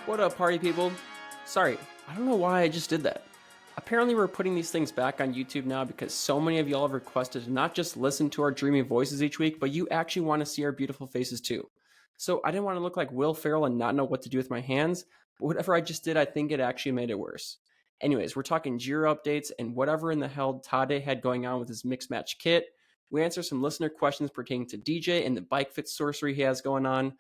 What up, party people? Sorry, I don't know why I just did that. Apparently we're putting these things back on YouTube now because so many of y'all have requested to not just listen to our dreamy voices each week, but you actually want to see our beautiful faces too. So I didn't want to look like Will Ferrell and not know what to do with my hands, but whatever I just did, I think it actually made it worse. Anyways, we're talking Giro updates and whatever in the hell Tade had going on with his mixed match kit. We answer some listener questions pertaining to DJ and the bike fit sorcery he has going on.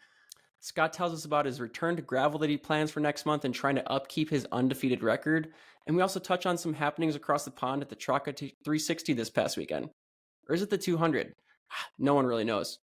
Scott tells us about his return to gravel that he plans for next month and trying to upkeep his undefeated record. And we also touch on some happenings across the pond at the Traka 360 this past weekend. Or is it the 200? No one really knows.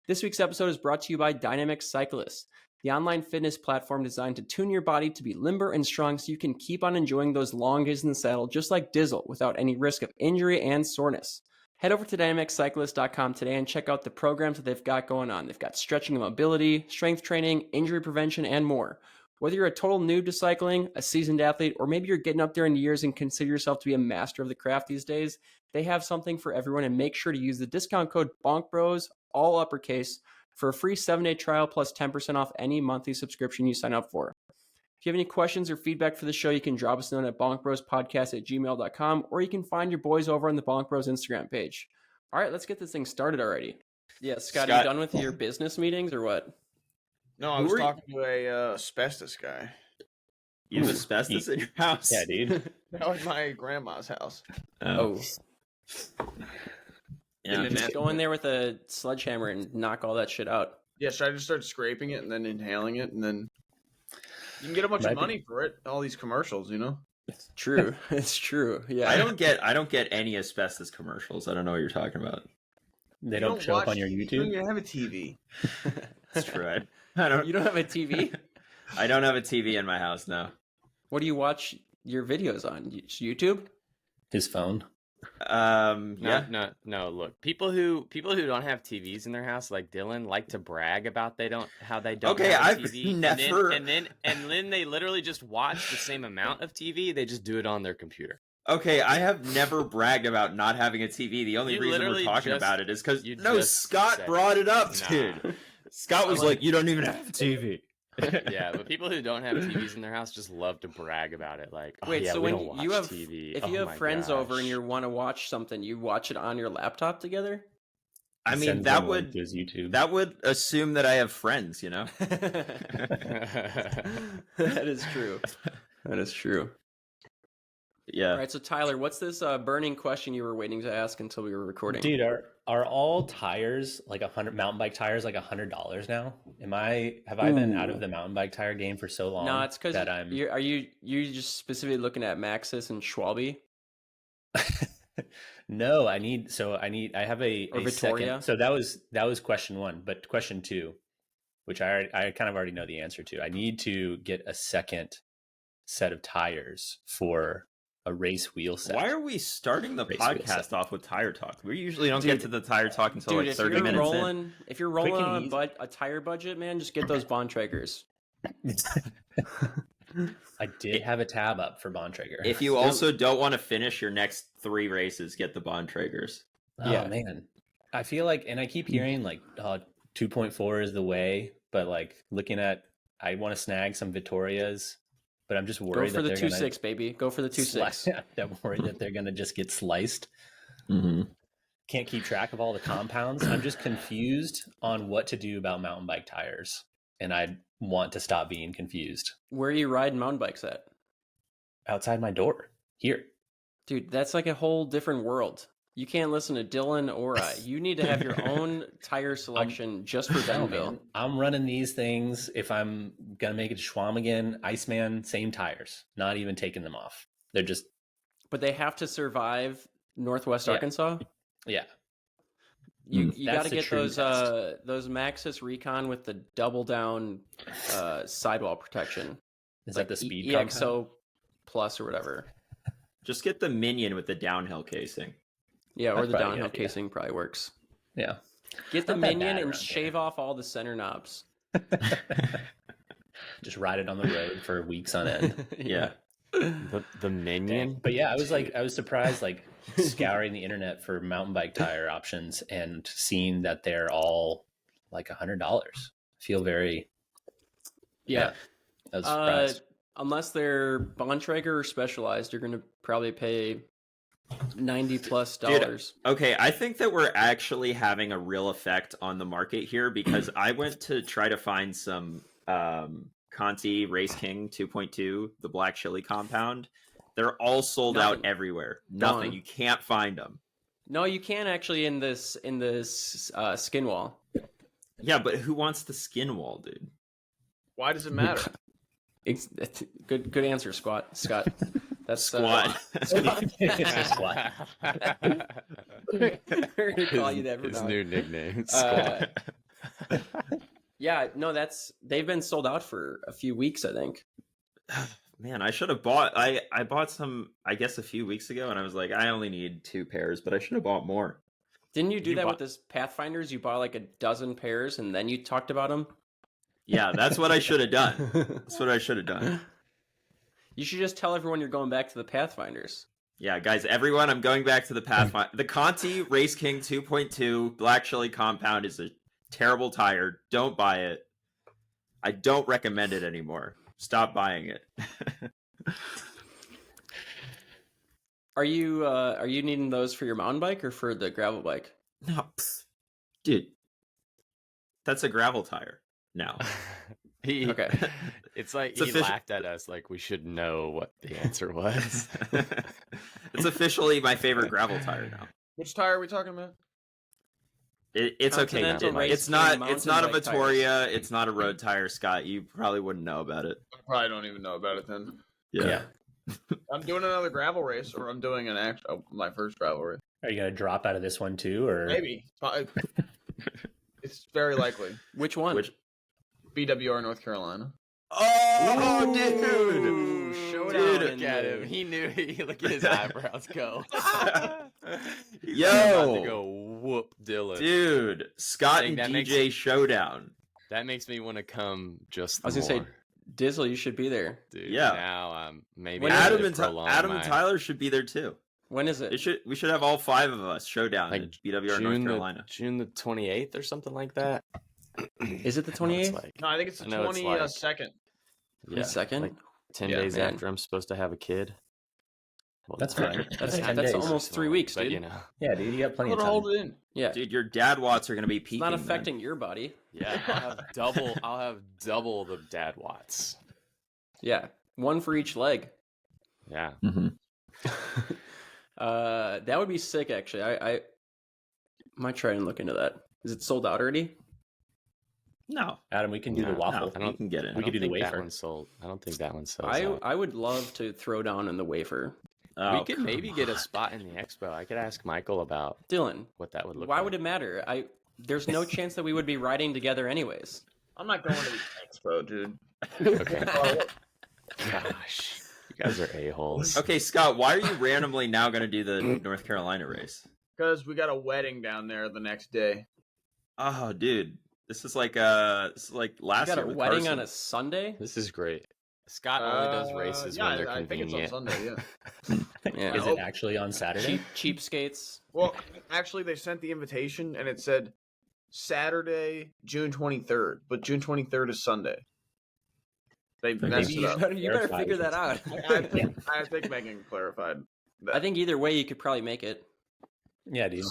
This week's episode is brought to you by CYCLIST, the online fitness platform designed to tune your body to be limber and strong so you can keep on enjoying those long days in the saddle just like Dizzle without any risk of injury and soreness. Head over to dynamiccyclist.com today and check out the programs that they've got going on. They've got stretching and mobility, strength training, injury prevention, and more. Whether you're a total noob to cycling, a seasoned athlete, or maybe you're getting up there in years and consider yourself to be a master of the craft these days, they have something for everyone, and make sure to use the discount code BONKBROS, all uppercase, for a free 7-day trial plus 10% off any monthly subscription you sign up for. If you have any questions or feedback for the show, you can drop us a note at bonkbrospodcast@gmail.com, or you can find your boys over on the Bonk Bros Instagram page. All right, let's get this thing started already. Yeah, Scott, are you done with your business meetings or what? No, I was talking to a asbestos guy. You have asbestos in your house? Yeah, dude. That was my grandma's house. Oh. Yeah. Just go in there with a sledgehammer and knock all that shit out. Yeah, so I just started scraping it and then inhaling it, and then you can get a bunch of money for it. All these commercials, you know. It's true. It's true. Yeah. I don't get any asbestos commercials. I don't know what you're talking about. They don't show up on your YouTube. You don't even have a TV. That's true. I don't. You don't have a TV? I don't have a TV in my house now. What do you watch your videos on? YouTube? His phone. Yeah. No. Look, people who don't have TVs in their house, like Dylan, like to brag about how they don't. Okay, have a I've TV, never. And then they literally just watch the same amount of TV. They just do it on their computer. Okay, I have never bragged about not having a TV. The only reason we're talking about it is because Scott brought it up, dude. Scott was like, "You don't even have a TV." Yeah, but people who don't have TVs in their house just love to brag about it. Like, wait, so when you have TV. If you have friends over and you want to watch something, you watch it on your laptop together? I mean, that would assume that I have friends, you know. That is true. That is true. Yeah. All right, so Tyler, what's this burning question you were waiting to ask until we were recording? Dude, are all tires like mountain bike tires like $100 now? Have I been out of the mountain bike tire game for so long? No, it's because that I'm. Are you just specifically looking at Maxxis and Schwalbe? No, I have a Victoria. Second. So that was question one, but question two, which I kind of already know the answer to. I need to get a second set of tires for a race wheel set. Why are we starting the podcast off with tire talk? We usually don't get to the tire talk until like 30 minutes in. If you're rolling on a tire budget, man, just get those Bontraggers. I did have a tab up for Bontrager. If you also don't want to finish your next 3 races, get the Bontraggers. Oh, man. I feel like, and I keep hearing like 2.4 is the way, but like looking at, I want to snag some Vittorias. But I'm just worried that they're going to... Go for the 2.6, baby. Go for the 2.6. I'm worried that they're going to just get sliced. Mm-hmm. Can't keep track of all the compounds. I'm just confused on what to do about mountain bike tires. And I want to stop being confused. Where are you riding mountain bikes at? Outside my door. Here. Dude, that's like a whole different world. You can't listen to Dylan or I. You need to have your own tire selection just for Bentonville. I'm running these things. If I'm going to make it to Schwamigan, Iceman, same tires. Not even taking them off. They're just... But they have to survive Northwest Arkansas? Yeah. You got to get those Maxxis Recon with the double down sidewall protection. Is that the speed EXO Plus or whatever? Just get the Minion with the downhill casing. Yeah, or the downhill casing probably works. Yeah. Get the Minion and shave off all the center knobs. Just ride it on the road for weeks on end. Yeah. The Minion? Dang. But yeah, I was surprised, like scouring the internet for mountain bike tire options and seeing that they're all like $100. Feel very... Yeah. I was surprised. Unless they're Bontrager or Specialized, you're going to probably pay $90+ dollars. Okay, I think that we're actually having a real effect on the market here because I went to try to find some Conti Race King 2.2, the black chili compound. They're all sold out everywhere. Nothing. You can't find them. No, you can actually in this skin wall. Yeah, but who wants the skin wall, dude? Why does it matter? Good answer, Scott. That's Squat. Squat. We're gonna call you that. His new nickname. Squat. Yeah, no, they've been sold out for a few weeks, I think. Man, I should have bought. I bought some, I guess, a few weeks ago, and I was like, I only need 2 pairs, but I should have bought more. Didn't you do that with this Pathfinders? You bought like a dozen pairs, and then you talked about them. Yeah, that's what I should have done. That's what I should have done. You should just tell everyone you're going back to the Pathfinders. Yeah, guys, everyone, I'm going back to the Pathfinder. The Conti Race King 2.2 Black Chili Compound is a terrible tire. Don't buy it. I don't recommend it anymore. Stop buying it. Are you needing those for your mountain bike or for the gravel bike? No, dude, that's a gravel tire now. Okay. It's like he laughed at us like we should know what the answer was. It's officially my favorite gravel tire now. Which tire are we talking about? It's okay. It's not a Vittoria. Tires. It's not a road tire, Scott. You probably wouldn't know about it. I probably don't even know about it then. Yeah. I'm doing another gravel race, or I'm doing my first gravel race. Are you gonna drop out of this one too, or Maybe. It's very likely. Which one? BWR, North Carolina. Oh, dude! Ooh, showdown. Look at him. He knew. Look at his eyebrows go. Yo, about to go whoop Dylan. Dude, Scott and DJ showdown. That makes me want to come just. I was gonna say, Dizzle, you should be there. Dude, yeah. Now maybe Adam and Tyler should be there too. When is it? We should have all 5 of us showdown in BWR North Carolina. June the 28th or something like that. Is it the 28th? No, I think it's the 22nd. Yeah, second. Like 10 days after I'm supposed to have a kid. Well, that's fine. That's 10 that's days. almost 3 weeks, dude. But, you know. Yeah, dude, you got plenty of time. Hold it in. Yeah, dude, your dad watts are gonna be peaking. It's not affecting your body. Yeah, I'll have double the dad watts. Yeah, 1 for each leg. Yeah. Mm-hmm. That would be sick. Actually, I might try and look into that. Is it sold out already? No, Adam, we can do the waffle. You can get it. We can do the wafer. That one's sold. I don't think that one's sold. I would love to throw down in the wafer. We could maybe get a spot in the expo. I could ask Michael about Dylan. What that would look like. Why would it matter? There's no chance that we would be riding together anyways. I'm not going to the expo, dude. Okay. Gosh, you guys are a-holes. Okay, Scott, why are you randomly now going to do the North Carolina race? Because we got a wedding down there the next day. Oh, dude, this is like last year. You got a wedding on a Sunday? This is great. Scott only does races when they're convenient. I think it's on Sunday, Yeah. Is it actually on Saturday? Cheapskates. Well, actually, they sent the invitation and it said Saturday, June 23rd, but June 23rd is Sunday. They messed it up. You better figure that out. I think Megan clarified that. I think either way, you could probably make it. Yeah, dude.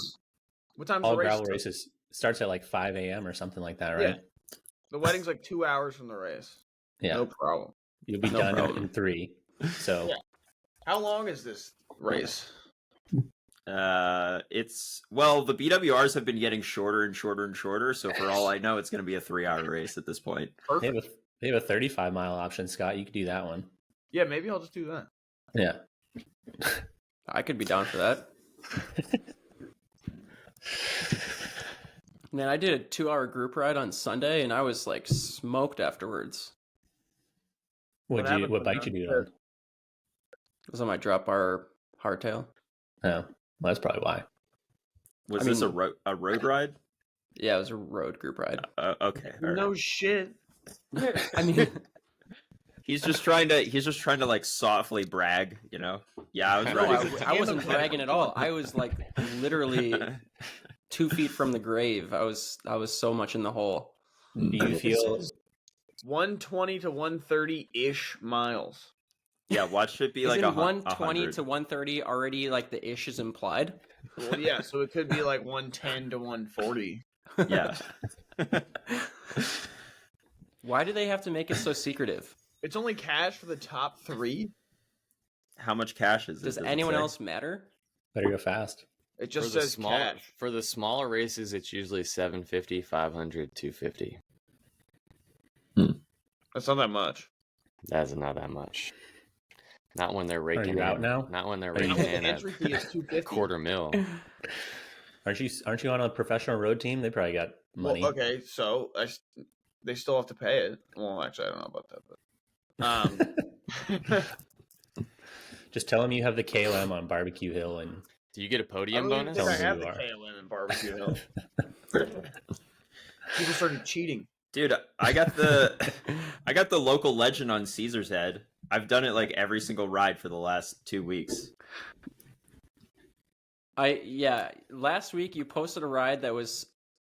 What time's All the race? gravel races starts at like 5 a.m. or something like that, right? Yeah. The wedding's like 2 hours from the race. Yeah. No problem. You'll be done in 3. So yeah. How long is this race? The BWRs have been getting shorter and shorter and shorter. So for all I know, it's going to be a 3-hour race at this point. Perfect. They have a 35-mile option, Scott. You could do that one. Yeah, maybe I'll just do that. Yeah. I could be down for that. Man, I did a 2-hour group ride on Sunday, and I was like smoked afterwards. What bike did you do on? It was on my drop bar hardtail. Oh, well, that's probably why. Was this a road ride? Yeah, it was a road group ride. Okay. No shit. I mean, he's just trying to like softly brag, you know? Yeah, I was riding. I wasn't bragging at all. I was like literally 2 feet from the grave. I was so much in the hole. Do you feel 120 to 130-ish miles. Yeah, watch it be like Isn't a 120 100. to 130 already like the ish is implied? Well, yeah, so it could be like 110 to 140. Yeah. Why do they have to make it so secretive? It's only cash for the top 3. How much cash is it? Does it anyone say? else matter? Better go fast. It just for the says smaller, cash. For the smaller races, it's usually 750, 500, 250. That's not that much. That's not that much. Not when they're raking you in. out now? Not when they're Are you- raking The in at entry fee is 250. $250,000. Aren't you on a professional road team? They probably got money. Well, okay, so they still have to pay it. Well, actually, I don't know about that, but Just tell them you have the KLM on Barbecue Hill, and Do you get a I podium don't even bonus? think I Tell me have who the you are. KLM in Barbecue Hill. People started cheating. Dude, I got the local legend on Caesar's Head. I've done it like every single ride for the last 2 weeks. Last week you posted a ride that was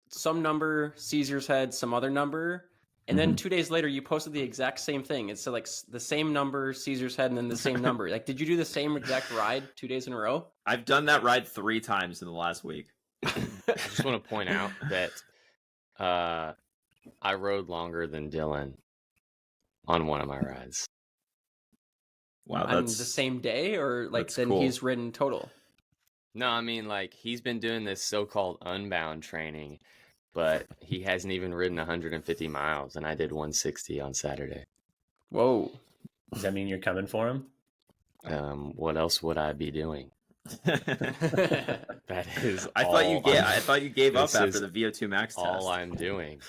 some number, Caesar's Head, some other number, and then 2 days later you posted the exact same thing. It's like the same number, Caesar's Head, and then the same number. Like, did you do the same exact ride 2 days in a row? I've done that ride 3 times in the last week. I just want to point out that I rode longer than Dylan on one of my rides. Wow, On that's the same day, or like that's then cool. he's ridden total? No, I mean, like, he's been doing this so-called Unbound training, but he hasn't even ridden 150 miles, and I did 160 on Saturday. Whoa. does that mean you're coming for him? What else would I be doing? That is I thought you gave up This after is the VO2 max test. all I'm doing.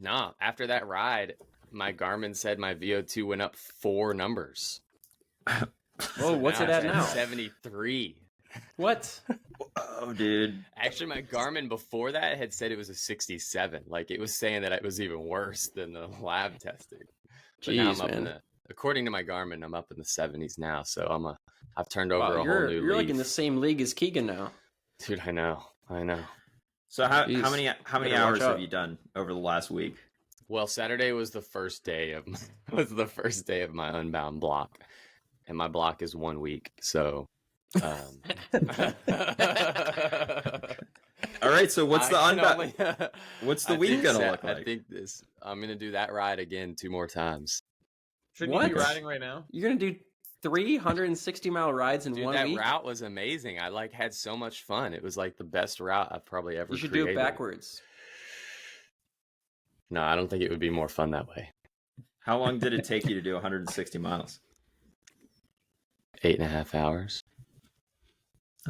No, after that ride, my Garmin said my VO2 went up 4 numbers. Whoa, what's it at it's now? 73. What? Oh, dude. Actually, my Garmin before that had said it was a 67. Like, it was saying that it was even worse than the lab testing. But now I'm Jeez, up in man. according to my Garmin, I'm up in the 70s now. So I've turned over Wow, a whole new you're like in leaf. the same league as Keegan now. Dude, I know. So how Jeez. many Better watch hours have out. you done over the last week? Well, Saturday was the first day of my Unbound block, and my block is 1 week. So, All right, so what's the Unbound? What's the week gonna look like? I think I'm gonna do that ride again 2 more times. Shouldn't What? you be riding right now? You're gonna do 360-mile rides in Dude, 1 that week? route was amazing. I had so much fun. It was like the best route I've probably ever You should created. do it backwards. No, I don't think it would be more fun that way. How long did it take you to do 160 miles? 8.5 hours.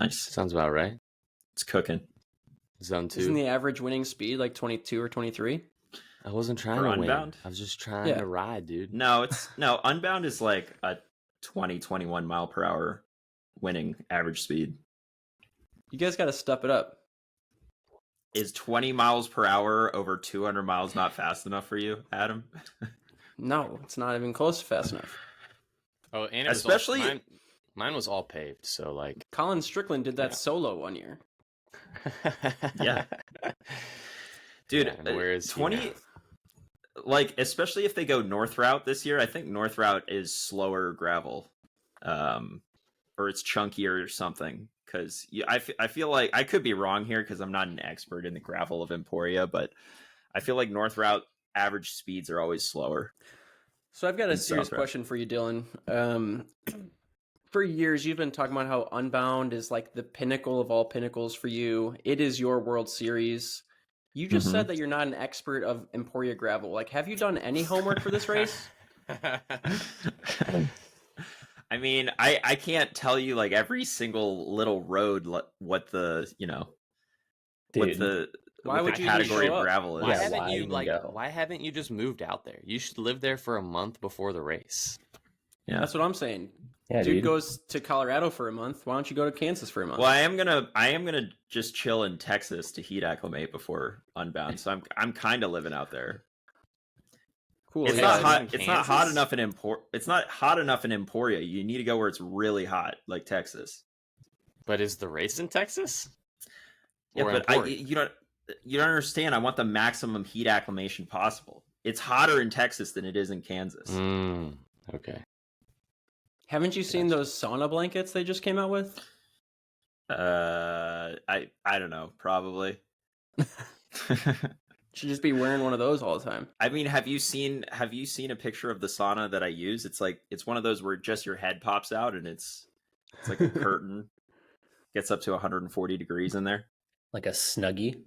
Nice. Sounds about right. It's cooking. Zone 2. Isn't the average winning speed like 22 or 23? I wasn't trying For to win. Unbound? I was just trying Yeah. to ride, dude. No, Unbound is like a 21 mile per hour winning average speed. You guys got to step it up. Is 20 miles per hour over 200 miles not fast enough for you, Adam? No, it's not even close to fast enough. Oh, and Especially- mine was all paved, so like Colin Strickland did that Yeah. solo one year. Yeah. Dude, Yeah, and where is he 20 now? like especially if they go north route this year, I think north route is slower gravel. Or it's chunkier or something, cuz I feel like I could be wrong here cuz I'm not an expert in the gravel of Emporia, but I feel like north route average speeds are always slower. So I've got a In serious South Route. question for you, Dylan. For years, you've been talking about how Unbound is like the pinnacle of all pinnacles for you. It is your World Series. You just said that you're not an expert of Emporia gravel. Like, have you done any homework for this race? I mean, I can't tell you like every single little road what the, what Dude, the why what would the you even category show of up? gravel is. Why Yeah, haven't why you even go? why haven't you just moved out there? You should live there for a month before the race. Yeah. That's what I'm saying. Yeah, Dude dude. goes to Colorado for a month. Why don't you go to Kansas for a month? Well, I am gonna just chill in Texas to heat acclimate before Unbound. So I'm kind of living out there. Cool. It's yeah. not in hot. It's not hot Kansas? enough in It's not hot enough in Emporia. You need to go where it's really hot, like Texas. But is the race in Texas? Yeah, Or but Emporia? you don't understand. I want the maximum heat acclimation possible. It's hotter in Texas than it is in Kansas. Okay. Haven't you seen those sauna blankets they just came out with? I don't know, probably. Should just be wearing one of those all the time. I mean, have you seen a picture of the sauna that I use? It's one of those where just your head pops out and it's like a curtain. Gets up to 140 degrees in there. Like a Snuggie.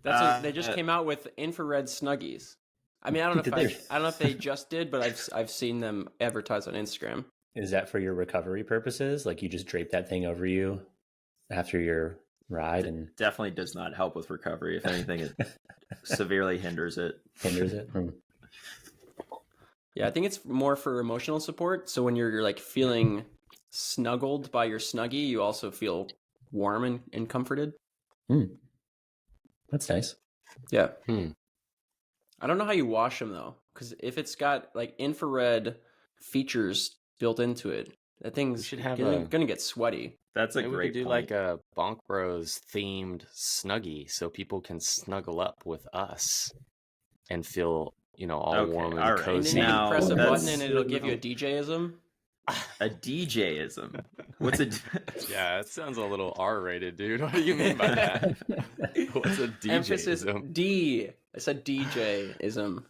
They just came out with infrared Snuggies. I mean, I don't know if they just did, but I've seen them advertised on Instagram. Is that for your recovery purposes? Like you just drape that thing over you after your ride, and definitely does not help with recovery. If anything, it severely hinders it. Yeah, I think it's more for emotional support. So when you're like feeling snuggled by your Snuggie, you also feel warm and comforted. That's nice. Yeah. I don't know how you wash them though, because if it's got like infrared features built into it, that thing's gonna get sweaty. That's a Maybe great we could do point. like a Bonk Bros themed Snuggie, so people can snuggle up with us and feel, all warm and all right. cozy. And then you Now, can press a that's- button and it'll give you a DJism. A DJism. What's a? Yeah, that sounds a little R-rated, dude. What do you mean by that? What's a DJ? Emphasis D. I said DJism.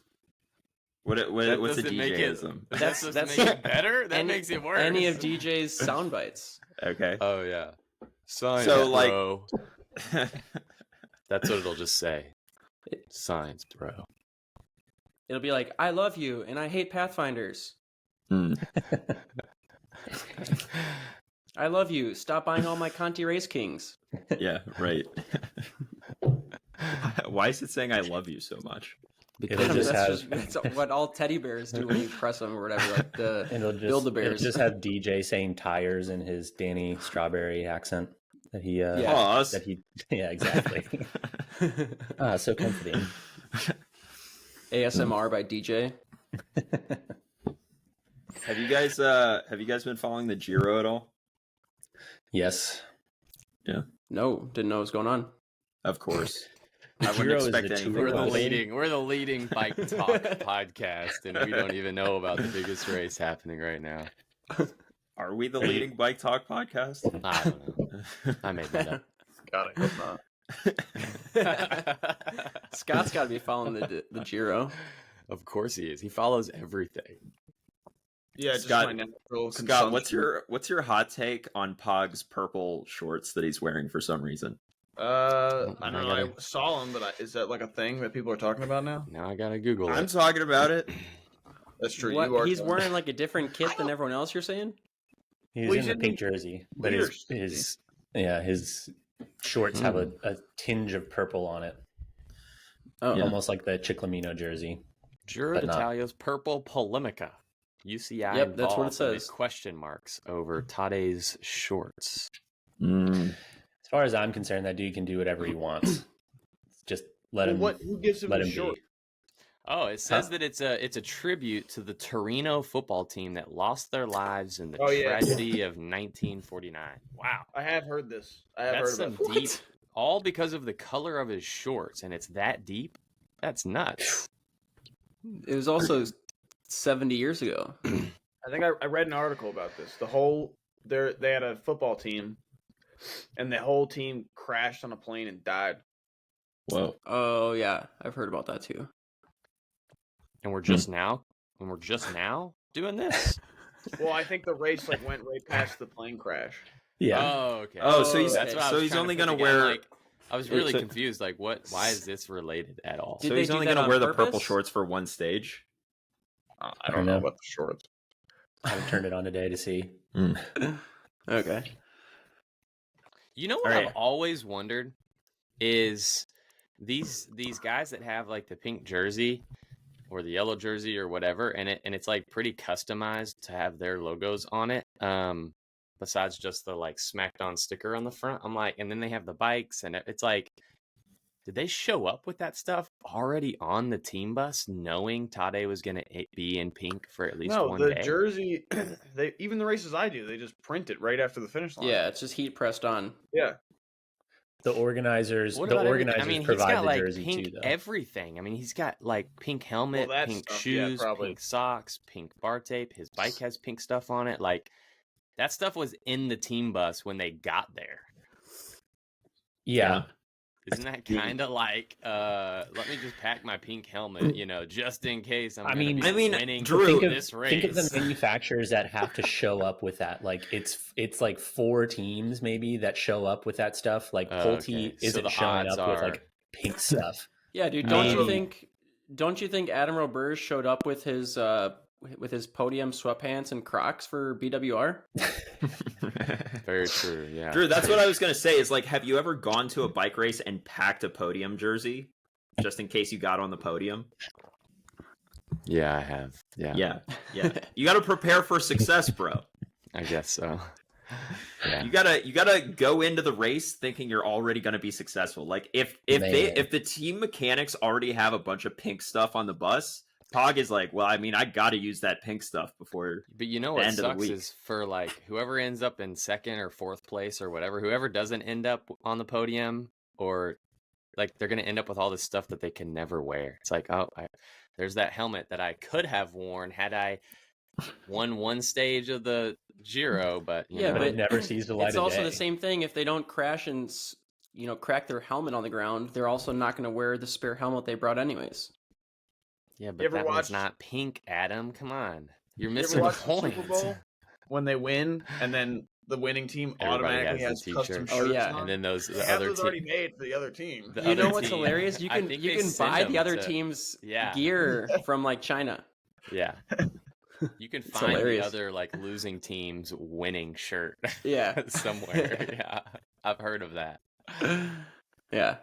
What's a doesn't make it- DJism? That's That's- make it better. That makes it worse. Any of DJ's sound bites. Okay. Oh yeah. Science, So, like- bro. That's what it'll just say. Science, bro. It'll be like, I love you and I hate Pathfinders. I love you. Stop buying all my Conti Race Kings. Yeah. Right. Why is it saying "I love you" so much? It'll just have, that's what all teddy bears do when you press them or whatever. Like the Build-A-Bears. It'll just have DJ saying tires in his Danny Strawberry accent that he Pause. that he yeah, exactly. So comforting. ASMR by DJ. Have you guys been following the Giro at all? Yes. No, didn't know what was going on. Of course. I wouldn't Giro is expect the anything Tour We're of less. the leading bike talk podcast, and we don't even know about the biggest race happening right now. Are we the leading bike talk podcast? I don't know. I made that up. God, I hope not. Scott's got to be following the Giro. Of course he is. He follows everything. Yeah, just Scott- my natural Scott, consumption. what's your hot take on Pog's purple shorts that he's wearing for some reason? I don't know. I gotta- saw him, but is that like a thing that people are talking about now? Now I gotta Google I'm it. talking about it. That's true. What, you are. he's wearing like a different kit than everyone else, you're saying? He's Well, in he's the in pink jersey, but his shorts have a tinge of purple on it, Oh, Yeah. almost like the Ciclamino jersey. Giro but not. d'Italia's purple polemica. UCI Yep, that's what it involved amid says. question marks over Tade's shorts. As far as I'm concerned, that dude can do whatever he wants. Just let him. Who gives him let the him short? be. Oh, it says that it's a tribute to the Torino football team that lost their lives in the Oh, yeah. tragedy of 1949. Wow. I have heard this. I have That's heard about some deep, all because of the color of his shorts, and it's that deep? That's nuts. it was also 70 years ago. I think I read an article about this. They had a football team, and the whole team crashed on a plane and died. Whoa. Oh yeah, I've heard about that too. And we're just now doing this. Well, I think the race went right past the plane crash. Yeah. Oh, okay. Oh, so he's That's what I so was he's trying only to gonna put together, wear. like, I was really So- confused. Like, what? Why is this related at all? Did So they he's do only that gonna on wear the purple purpose? shorts for one stage. I don't know about the shorts. I haven't turned it on today to see. Okay. You know what All right. I've always wondered is these guys that have like the pink jersey or the yellow jersey or whatever, and it's like pretty customized to have their logos on it. Besides just the like smacked on sticker on the front, I'm like, and then they have the bikes, and it's like, did they show up with that stuff already on the team bus, knowing Tade was gonna be in pink for at least No, one the day? jersey. Even the races I do, they just print it right after the finish line. Yeah, it's just heat pressed on. Yeah. the organizers What the about organizers I mean, he's provide got the like jersey pink too, though. everything. I mean, he's got like pink helmet, that pink stuff, yeah, shoes, probably. pink socks, pink bar tape. His bike has pink stuff on it. Like that stuff was in the team bus when they got there. Yeah. Isn't that kind of like, let me just pack my pink helmet, just in case I'm winning Drew, this race. Think of the manufacturers that have to show up with that. Like it's like 4 teams maybe that show up with that stuff. Like Pulte okay. So isn't the showing odds up with are- like pink stuff. Yeah, dude. Don't you think Adam Roberge showed up with his podium sweatpants and Crocs for BWR? Very true, yeah. Drew, that's what I was gonna say. Is like, have you ever gone to a bike race and packed a podium jersey just in case you got on the podium? Yeah, I have. Yeah. Yeah. You got to prepare for success, bro. I guess so. Yeah. You gotta go into the race thinking you're already gonna be successul. Like if the team mechanics already have a bunch of pink stuff on the bus, Pog is like, well, I mean, I got to use that pink stuff before. But you know the what end of the sucks week. is for like whoever ends up in second or fourth place or whatever, whoever doesn't end up on the podium, or like they're gonna end up with all this stuff that they can never wear. It's like, there's that helmet that I could have worn had I won one stage of the Giro, but Yeah, But but it never sees the light It's of also day. the same thing. If they don't crash and crack their helmet on the ground, they're also not going to wear the spare helmet they brought anyways. yeah, You but ever that one's watched- not pink, Adam. Come on, you're You missing ever the watch the point. Super Bowl when they win and then the winning team Everybody automatically has has the custom t-shirt. shirts Oh, yeah. on? And then the Half other those team. already made for the other team. The You other know what's team- hilarious? You I can think you they can send buy them the other to- team's Yeah. gear from like China. Yeah. You can find the hilarious. other like losing team's winning shirt Yeah. somewhere. Yeah. I've heard of that. Yeah.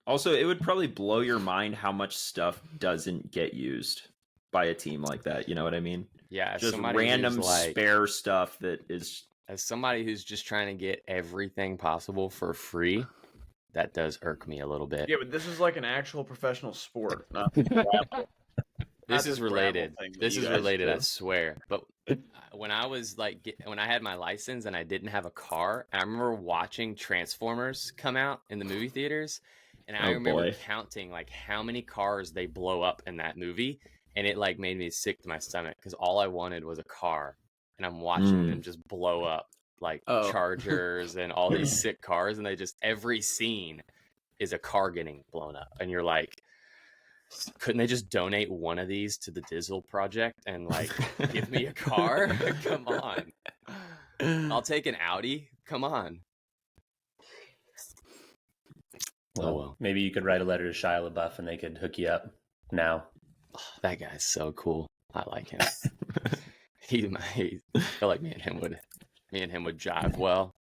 Also, it would probably blow your mind how much stuff doesn't get used by a team like that. You know what I mean? Yeah, as Just somebody random who's like, spare stuff that is. as somebody who's just trying to get everything possible for free, that does irk me a little bit. Yeah, but this is like an actual professional sport. Not This Not is this related. gravel thing that This you is guys related, I do. swear. But when I was like, when I had my license and I didn't have a car, I remember watching Transformers come out in the movie theaters, and I Oh, remember boy. counting like how many cars they blow up in that movie, and it like made me sick to my stomach because all I wanted was a car, and I'm watching Mm. them just blow up like Oh. Chargers and all these sick cars, and they just every scene is a car getting blown up, and you're like, couldn't they just donate one of these to the Dizzle project and like give me a car? Come on. I'll take an Audi. Come on. Well, maybe you could write a letter to Shia LaBeouf and they could hook you up now. That guy's so cool. I like him. I feel like me and him would jive well.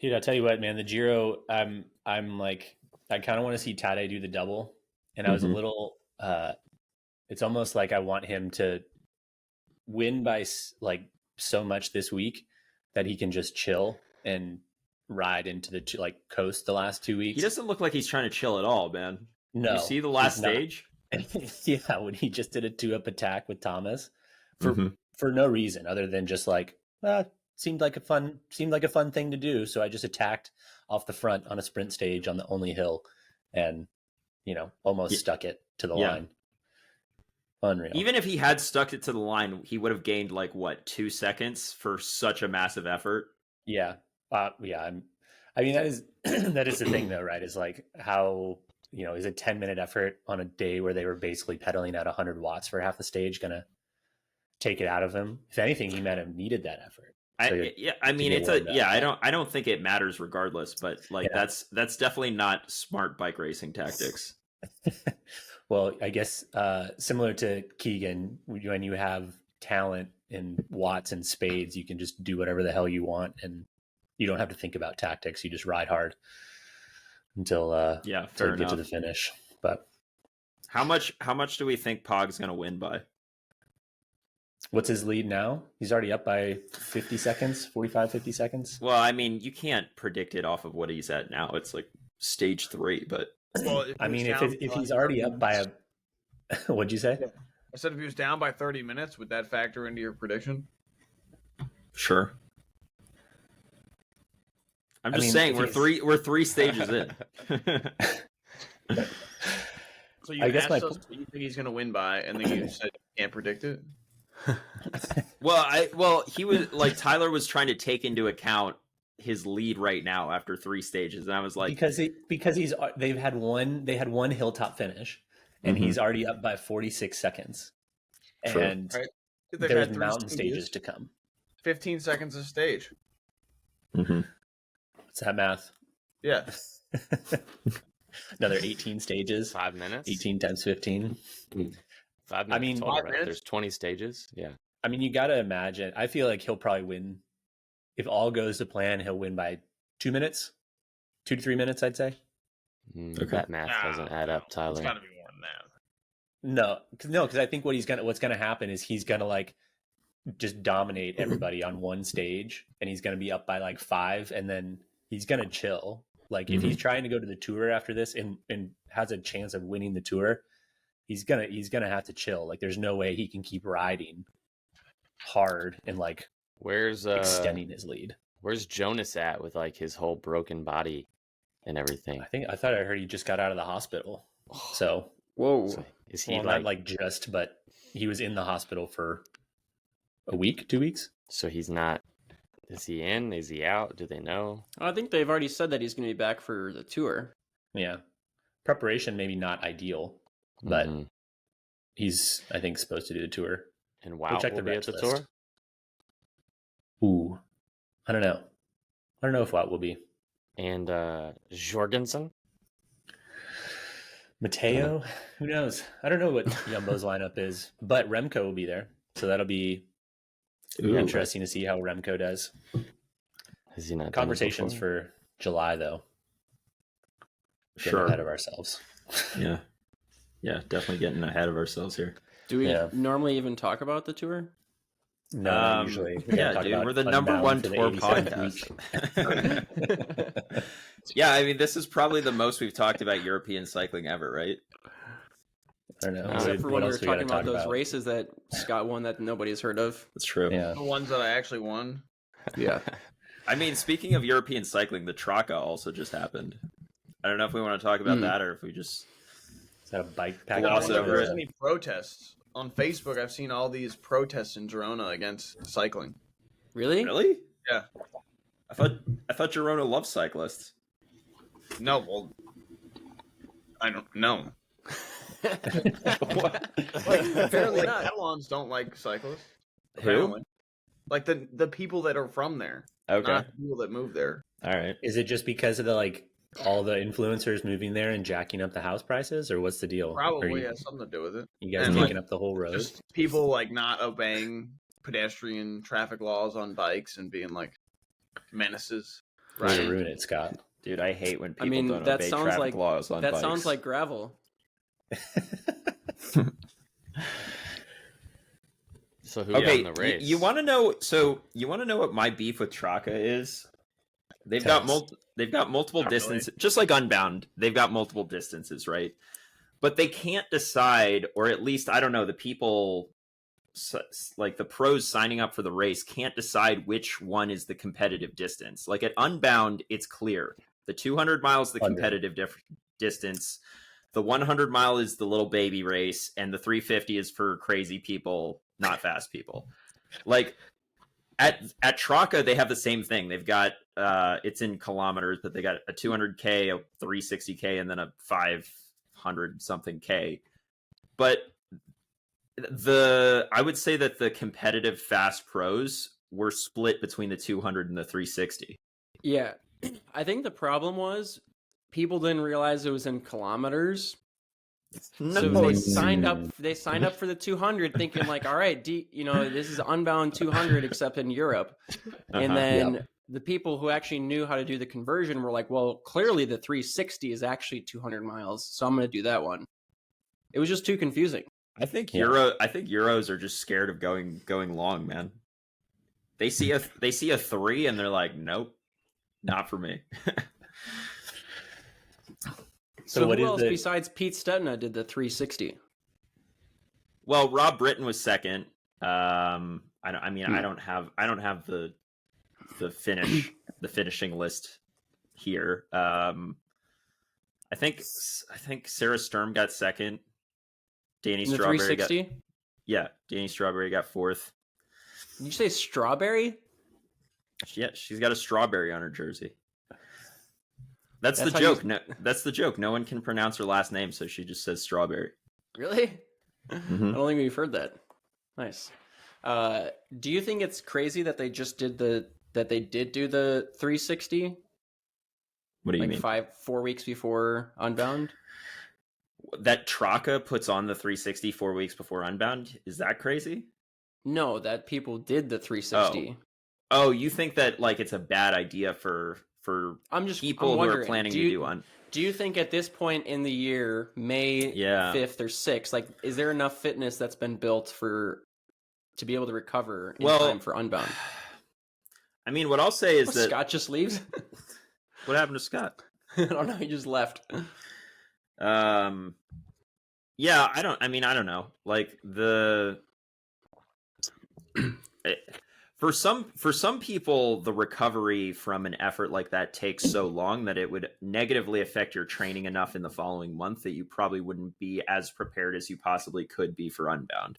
Dude, I'll tell you what, man, the Giro, I'm like, I kind of want to see Tadej do the double. And I was a Mhm. little, it's almost like I want him to win by like so much this week that he can just chill and ride into the like coast the last 2 weeks. He doesn't look like he's trying to chill at all, man. No, You see the last he's not. stage? Yeah, when he just did a 2-up attack with Thomas for Mhm. for no reason other than just like seemed like a fun thing to do. So I just attacked off the front on a sprint stage on the only hill, and almost Yeah. stuck it to the Yeah. line. Unreal. Even if he had stuck it to the line, he would have gained like what 2 seconds for such a massive effort. yeah. I mean that is that is the thing though, right? Is like how is a 10-minute effort on a day where they were basically pedaling at 100 watts for half the stage gonna take it out of him? If anything, he might have needed that effort. I mean, get it's warmed up. I don't think it matters regardless, but like Yeah. that's definitely not smart bike racing tactics. Well, I guess similar to Keegan, when you have talent in watts and spades, you can just do whatever the hell you want, and you don't have to think about tactics. You just ride hard until Yeah, to fair get enough. to the finish. But How much do we think Pog's going to win by? what's his lead now? He's already up by 50 seconds, 45, 50 seconds. Well, I mean, you can't predict it off of what he's at now. It's like stage 3, but Well, I mean, if if he's already up by a, what'd you say? Yeah. I said if he was down by 30 minutes, would that factor into your prediction? sure. I'm I just mean, saying if we're three stages in. So you I guess asked my us what you think he's going to win by, and then you said you can't predict it. Well, he was like Tyler was trying to take into account his lead right now after 3 stages, and I was like, because they had one hilltop finish, and he's already up by 46 seconds, True. and Right. They've there's had 3 mountain stages to come. 15 seconds a stage. What's that math? Yeah. Another 18 stages. 5 minutes. 18 times 15. 5 minutes. I mean, total, 5 right? minutes? There's 20 stages. Yeah. I mean, you got to imagine. I feel like he'll probably win. If all goes to plan, he'll win by 2 minutes, 2 to 3 minutes, I'd say. Okay. That math doesn't add up, It's Tyler. got to be more than that. No, because I think what's gonna happen is he's gonna like just dominate everybody on one stage, and he's gonna be up by like 5, and then he's gonna chill. Like if he's trying to go to the tour after this and has a chance of winning the tour, he's gonna have to chill. Like there's no way he can keep riding hard and like Where's extending his lead. Where's Jonas at with like his whole broken body and everything? I thought I heard he just got out of the hospital. So Whoa. So is he well, not like just, but he was in the hospital for a week, 2 weeks. So he's not. Is he in? Is he out? Do they know? I think they've already said that he's going to be back for the tour. Yeah, preparation maybe not ideal, but Mhm. he's I think supposed to do the tour. And Wow check will the be at reps the list. tour. Ooh, I don't know. I don't know if Wout will be. And Jorgensen. Mateo, who knows? I don't know what Jumbo's lineup is, but Remco will be there, so that'll be Ooh. interesting to see how Remco does. Has he not done it Conversations before? for July though. Getting Sure. ahead of ourselves. Yeah, definitely getting ahead of ourselves here. Do we Yeah. normally even talk about the tour? No, usually. Yeah, dude, we're the number one tour podcast. Yeah, I mean, this is probably the most we've talked about European cycling ever, right? I don't know. Except for What when we were else we gotta talking about talk those races that Scott won that nobody's heard of. That's true. Yeah. The ones that I actually won. Yeah. I mean, speaking of European cycling, the Traka also just happened. I don't know if we want to talk about that or if we just... Is that a bike pack? Gloss If over there's it. any protests on Facebook, I've seen all these protests in Girona against cycling. Really? Really? Yeah. I thought Girona loved cyclists. No, well, I don't know. What? Apparently, Catalans don't like cyclists. Who? Apparently. Like the people that are from there, Okay. not the people that move there. All right. Is it just because of all the influencers moving there and jacking up the house prices, or what's the deal? Probably Are has something to do with it. you guys and, taking like, up the whole road? Just people like not obeying pedestrian traffic laws on bikes and being like menaces. Way to Right. ruin it, Scott. Dude, I hate when people mean, don't that obey sounds traffic like- laws on That bikes. sounds like gravel. So who Okay, won the race? you want to know? So you want to know what my beef with Traka is? They've Tell got us. they've got multiple Not really. distances, just like Unbound. They've got multiple distances, right? But they can't decide, or at least I don't know. The people, like the pros signing up for the race, can't decide which one is the competitive distance. Like at Unbound, it's clear: the 200 miles the 100. competitive distance. The 100 mile is the little baby race, and the 350 is for crazy people, not fast people. Like at Traka, they have the same thing. They've got it's in kilometers, but they got a 200K, a 360K, and then a 500 something K. But I would say that the competitive fast pros were split between the 200 and the 360. Yeah. I think the problem was people didn't realize it was in kilometers. So they signed up for the 200 thinking like, all right, this is Unbound 200 except in Europe. And then the people who actually knew how to do the conversion were like, well, clearly the 360 is actually 200 miles, so I'm going to do that one. It was just too confusing. I think Yeah. Euros are just scared of going long, man. They see a 3 and they're like, nope, not for me. So what Oh, who is else the- besides Pete Stetina did the 360? Well, Rob Britton was second. I don't have the finishing list here. I think Sarah Sturm got second. Danny In the Strawberry 360? Danny Strawberry got fourth. Did you say strawberry? Yeah, she's got a strawberry on her jersey. That's the how joke. you- No, that's the joke. No one can pronounce her last name, so she just says Strawberry. Really? Mhm. I don't think we've heard that. Nice. Do you think it's crazy that they just did do the 360 What do you like mean? 4 weeks before Unbound? That Traka puts on the 360 4 weeks before Unbound? Is that crazy? No, that people did the 360. Oh, you think that like it's a bad idea for I'm people who are wondering, planning to do one? Do you think at this point in the year, May 5th or 6th, like is there enough fitness that's been built to be able to recover in time for Unbound? I mean, what I'll say is that Scott just leaves. What happened to Scott? I don't know. He just left. Yeah, I don't know. Like for some people, the recovery from an effort like that takes so long that it would negatively affect your training enough in the following month that you probably wouldn't be as prepared as you possibly could be for Unbound.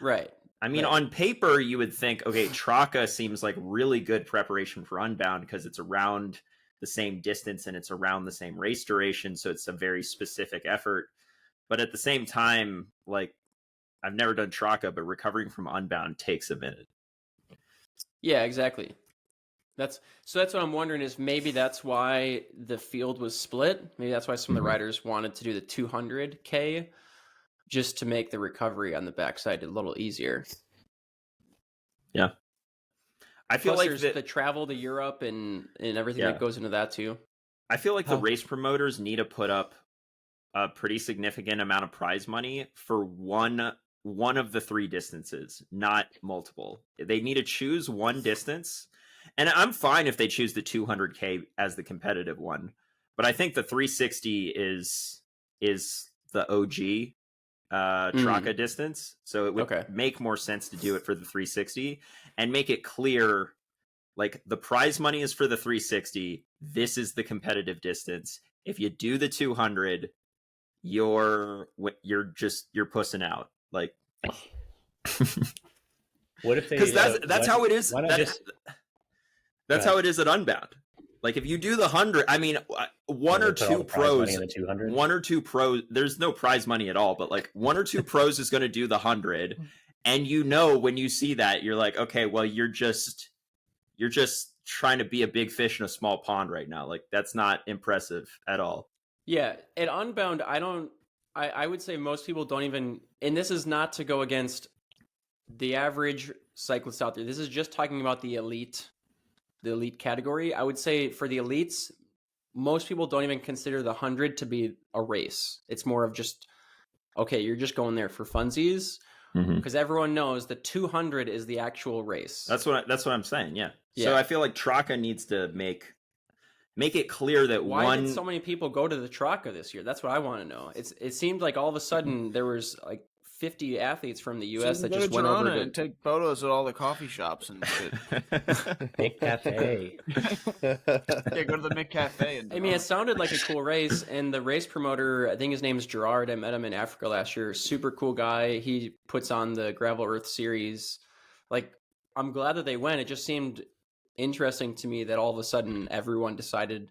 Right. I mean, Right. on paper, you would think, okay, Traka seems like really good preparation for Unbound because it's around the same distance and it's around the same race duration, so it's a very specific effort. But at the same time, like, I've never done Traka, but recovering from Unbound takes a minute. Yeah, exactly. That's what I'm wondering is maybe that's why the field was split. Maybe that's why some of the riders wanted to do the 200K just to make the recovery on the backside a little easier. Yeah. I feel Plus like there's the travel to Europe and everything that goes into that too. I feel like the race promoters need to put up a pretty significant amount of prize money for one of the three distances, not multiple. They need to choose one distance, and I'm fine if they choose the 200K as the competitive one, but I think the 360 is the OG Traka distance, so it would make more sense to do it for the 360 and make it clear, like, the prize money is for the 360, this is the competitive distance. If you do the 200, you're pussing out. Like, what if they? Because that's how it is. That's how it is at Unbound. Like, if you do the 100, I mean, one or two pros. There's no prize money at all, but like one or two pros is going to do the 100, and when you see that, you're like, okay, well, you're just trying to be a big fish in a small pond right now. Like, that's not impressive at all. Yeah, at Unbound, I would say most people don't even, and this is not to go against the average cyclist out there. This is just talking about the elite category. I would say for the elites, most people don't even consider the 100 to be a race. It's more of just, okay, you're just going there for funsies, because everyone knows the 200 is the actual race. That's what I'm saying. Yeah. So I feel like Traka needs to make it clear that why did so many people go to the Traka this year? That's what I want to know. It seemed like all of a sudden there was like 50 athletes from the U.S. that just went over to and take photos at all the coffee shops and shit. McCafe. Yeah, go to the McCafe. I mean, it sounded like a cool race, and the race promoter, I think his name is Gerard. I met him in Africa last year. Super cool guy. He puts on the Gravel Earth series. Like, I'm glad that they went. It just seemed interesting to me that all of a sudden everyone decided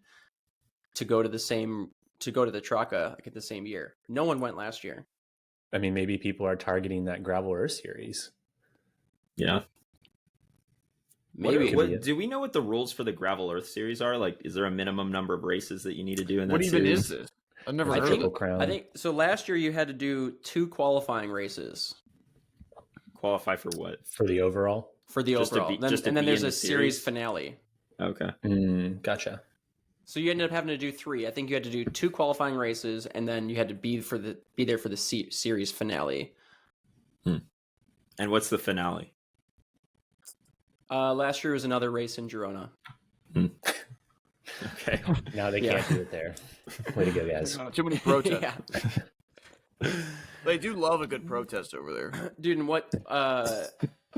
to go to the Traka like at the same year. No one went last year. I mean, maybe people are targeting that Gravel Earth series. Yeah. Maybe. Do we know what the rules for the Gravel Earth series are? Like, is there a minimum number of races that you need to do in that series? What even is this? I've never heard of it. Crown. I think so. Last year you had to do 2 qualifying races. Qualify for what? For the overall? For the overall. And then there's a series finale. Okay. Gotcha. So you ended up having to do 3. I think you had to do 2 qualifying races, and then you had to be there for the series finale. And what's the finale? Last year was another race in Girona. Okay. Now they can't do it there. Way to go, guys. Too many protests. Yeah. They do love a good protest over there. Dude, and what...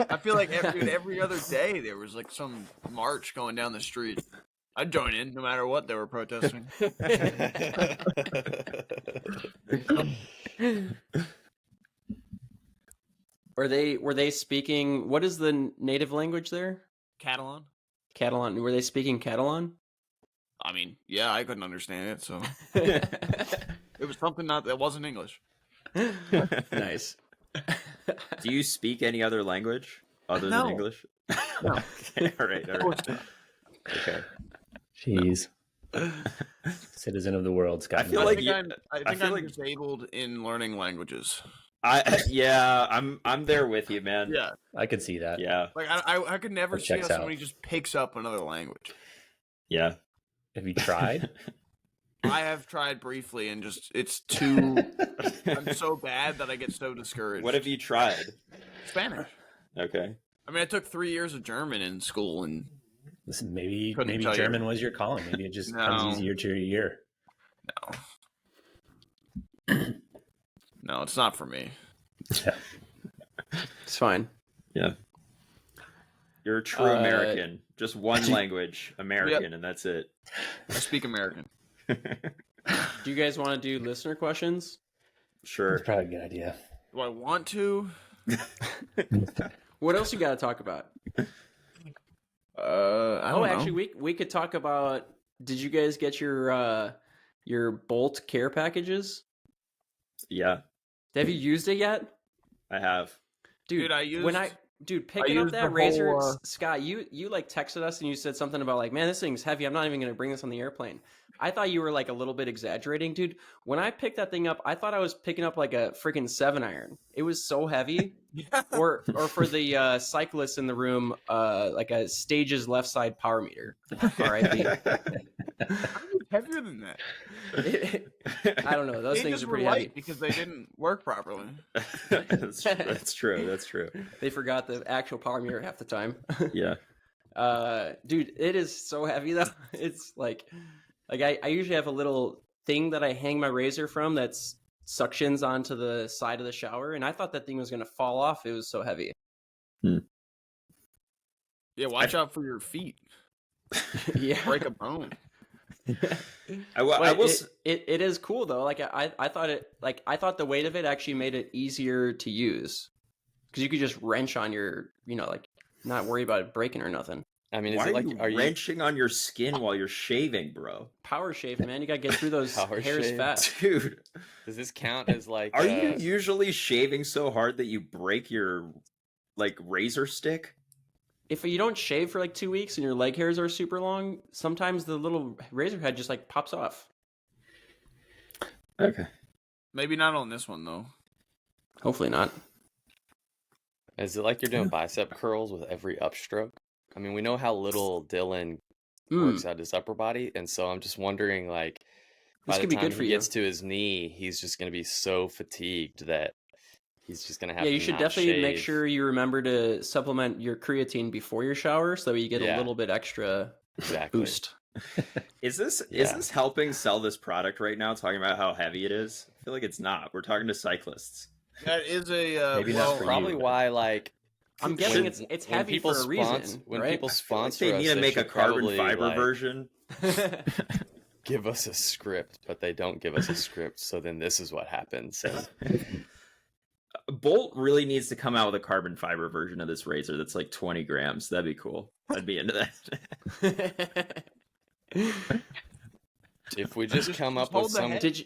I feel like every other day there was like some march going down the street. I'd join in no matter what they were protesting. Were they speaking? What is the native language there? Catalan? Catalan. Were they speaking Catalan? I mean, yeah, I couldn't understand it, so it was something that wasn't English. Nice. Do you speak any other language other No. than English? No. Okay, all right. Okay. Jeez. Citizen of the world, Scott. I feel I like think feel I'm like- disabled in learning languages. I'm there with you, man. Yeah, I could see that. Yeah. like I could never That see how checks out. somebody just picks up another language. Yeah. Have you tried? I have tried briefly, and just it's too. I'm so bad that I get so discouraged. What have you tried? Spanish? Okay. I mean, I took 3 years of German in school, and Listen, maybe Couldn't tell you. German was your calling. Maybe it just comes No. easier to your ear. no, it's not for me. It's fine. Yeah. You're a true American. Just one language, American, and that's it. I speak American. Do you guys want to do listener questions? Sure. It's probably a good idea. Do I want to? What else you got to talk about? I don't know. Actually, we could talk about. Did you guys get your Bolt care packages? Yeah, Have you used it yet? I have. Dude, I used. Picking up used that the razor, whole, Scott. You like texted us and you said something about like, man, this thing's heavy. I'm not even going to bring this on the airplane. I thought you were like a little bit exaggerating, dude. When I picked that thing up, I thought I was picking up like a freaking 7-iron. It was so heavy. Yeah. or for the cyclists in the room, like a Stages left side power meter. R.I.P. Heavier than that. I don't know. Those They things just are were pretty light heavy. because they didn't work properly. That's true. That's true. They forgot the actual power meter half the time. Yeah. Dude, it is so heavy though. It's like I usually have a little thing that I hang my razor from that's suctions onto the side of the shower, and I thought that thing was gonna fall off. It was so heavy. Yeah, watch out for your feet. Yeah. Break a bone. It is cool though. Like I thought the weight of it actually made it easier to use because you could just wrench on your, like not worry about it breaking or nothing. I mean, is Why it like are you wrenching on your skin while you're shaving, bro? Power shaving, man. You gotta get through those Power hairs shave. fast. Dude, Does this count as like? are you usually shaving so hard that you break your razor stick? If you don't shave for like 2 weeks and your leg hairs are super long, sometimes the little razor head just like pops off. Okay. Maybe not on this one though. Hopefully not. Is it like you're doing bicep curls with every upstroke? I mean, we know how little Dylan works out his upper body, and so I'm just wondering, like, This by the could be time good for he you. gets to his knee, he's just going to be so fatigued that he's just going to have Yeah, to you should not definitely make shave. sure you remember to supplement your creatine before your shower so you get a Yeah. little bit extra Exactly. boost. Is this Yeah. helping sell this product right now? Talking about how heavy it is. I feel like it's not. We're talking to cyclists. That is a Maybe not for Probably you. why, like, I'm guessing when- it's when heavy people for a reason, sponsor- when right? people I feel like sponsor they us, need to they make a should carbon probably, fiber like, version. give us a script, but they don't give us a script. So then this is what happens. And Bolt really needs to come out with a carbon fiber version of this razor that's like 20 grams. That'd be cool. I'd be into that. if we just come up hold with the some, head. Did you?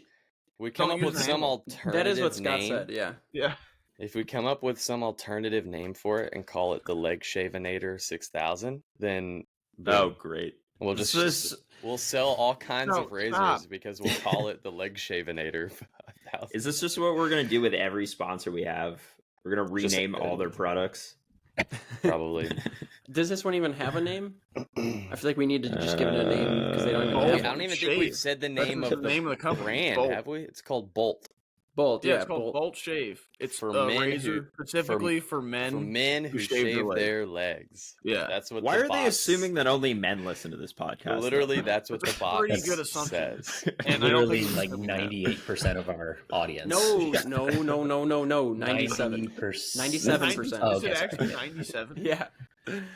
we come Don't up with use the some handle. alternative That is what Scott name. said. Yeah. Yeah. If we come up with some alternative name for it and call it the Leg Shavinator 6000, then Oh, great. we'll just This- we'll sell all kinds No, of razors stop. because we'll call it the Leg Shavinator 5000. Is this just what we're going to do with every sponsor we have? We're going to Just- rename all their products? Probably. Does this one even have a name? I feel like we need to just give it a name because they don't even Bolt. have I don't one. even Shave. think we've said the That's name the of the name of the company. brand, Bolt. have we? It's called Bolt. Bolt, Yeah, yeah, it's called Bolt Shave. It's For a men razor specifically for men. who shave shave their their legs. Yeah. That's what. Why the are they box- assuming that only men listen to this podcast? Literally, though? that's what It's the a pretty box good assumption. says. And I don't Literally, think like it's 98% of our audience. No, 97. 90%. 97%. Oh, Is it okay, sorry. actually 97? Yeah.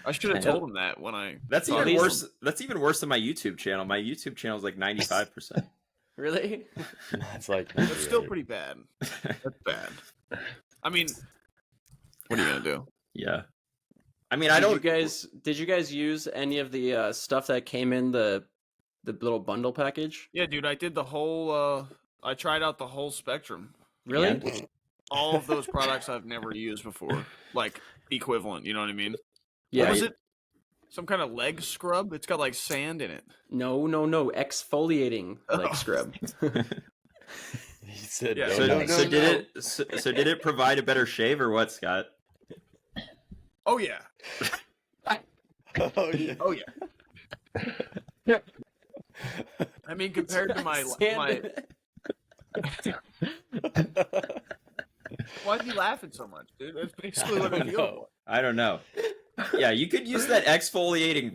I should have told him that when I. That's Oh, even these- worse. That's even worse than my YouTube channel. My YouTube channel is like 95%. Really? That's like That's still pretty bad. That's bad. I mean, what are you gonna do? Yeah. I mean, I don't. Did you guys use any of the stuff that came in the little bundle package? Yeah, dude, I did the whole. I tried out the whole spectrum. Really? And- All of those products I've never used before, like equivalent. You know what I mean? Yeah. What was it? Some kind of leg scrub? It's got like sand in it. No. Exfoliating leg scrub. He said, Yeah. So, no, so no. did it? So did it provide a better shave or what, Scott? Oh yeah. Oh yeah. Oh yeah. I mean, compared to my Sand in it. why are you laughing so much, dude? That's basically what I don't feel. know. I don't know. Yeah, you could use that exfoliating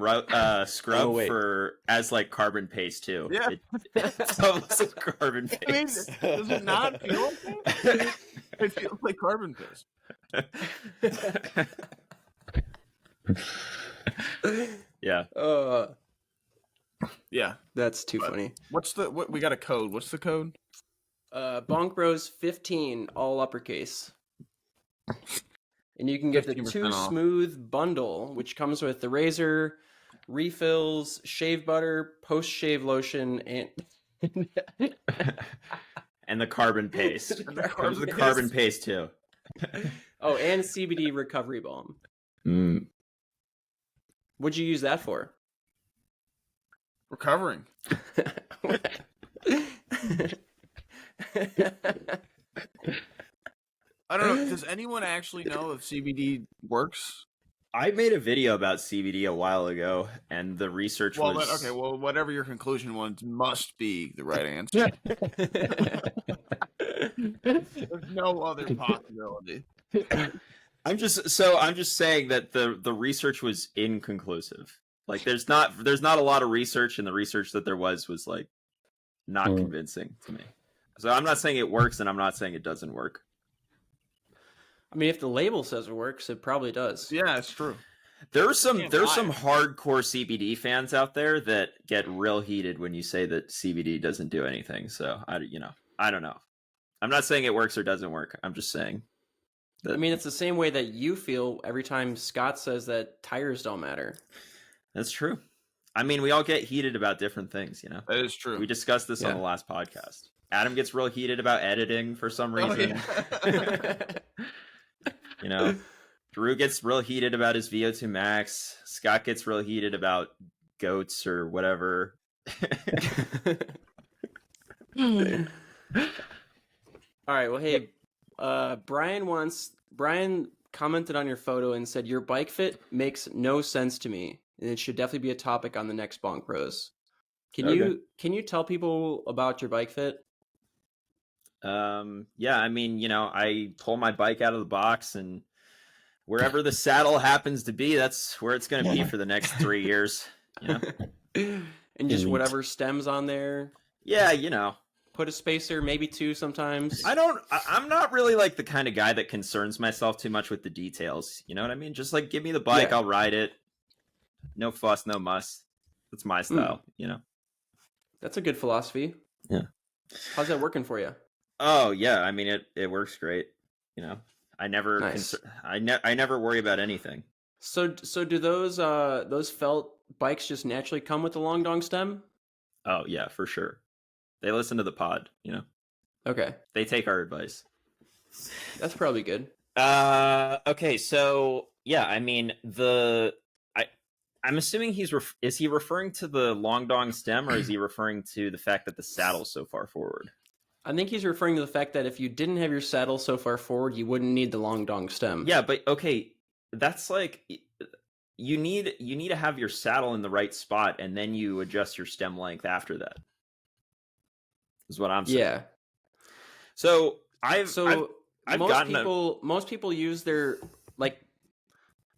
scrub Oh, wait. for as like carbon paste too. Yeah. It's almost like carbon I mean, paste. does it not feel okay? It feels like carbon paste. Yeah. Yeah. That's too But- funny. What we got a code. What's the code? Bonk Bros 15, all uppercase. And you can get the 15% Too off. Smooth bundle, which comes with the razor, refills, shave butter, post shave lotion, and And the carbon paste. And the Comes with carbon carbon paste too. oh, and CBD recovery balm. Mm. What'd you use that for? Recovering. I don't know. Does anyone actually know if CBD works? I made a video about CBD a while ago, and the research Well, was okay. Well, whatever your conclusion was must be the right answer. There's no other possibility. I'm just saying that the research was inconclusive. Like there's not a lot of research, and the research that there was like not convincing to me. So I'm not saying it works, and I'm not saying it doesn't work. I mean, if the label says it works, it probably does. Yeah, it's true. There's some Can't buy it. hardcore CBD fans out there that get real heated when you say that CBD doesn't do anything. So I don't know. I'm not saying it works or doesn't work. I'm just saying. I mean, it's the same way that you feel every time Scott says that tires don't matter. That's true. I mean, we all get heated about different things, you know. That is true. We discussed this on Yeah. the last podcast. Adam gets real heated about editing for some Oh, reason. yeah. You know, Drew gets real heated about his VO2 max. Scott gets real heated about goats or whatever. All right. Well, hey, Brian commented on your photo and said your bike fit makes no sense to me, and it should definitely be a topic on the next Bonk Bros. Can you tell people about your bike fit? Yeah, I mean, you know, I pull my bike out of the box, and wherever the saddle happens to be, that's where it's going to be for the next 3 years. You know? And just Elite. whatever stems on there. Yeah, you know. Put a spacer, maybe two sometimes. I'm not really like the kind of guy that concerns myself too much with the details. You know what I mean? Just like give me the bike, Yeah. I'll ride it. No fuss, no muss. That's my style, you know? That's a good philosophy. Yeah. How's that working for you? Oh yeah, I mean it works great. You know, I never Nice. I never worry about anything. So do those felt bikes just naturally come with a long dong stem? Oh yeah, for sure. They listen to the pod, you know. Okay, They take our advice. that's probably good. Okay, so yeah, I mean I'm assuming is he referring to the long dong stem, or is he referring to the fact that the saddle's so far forward? I think he's referring to the fact that if you didn't have your saddle so far forward, you wouldn't need the long dong stem. Yeah, but okay, that's like you need to have your saddle in the right spot, and then you adjust your stem length after that. Is what I'm saying. Yeah. So I've most gotten most people use their like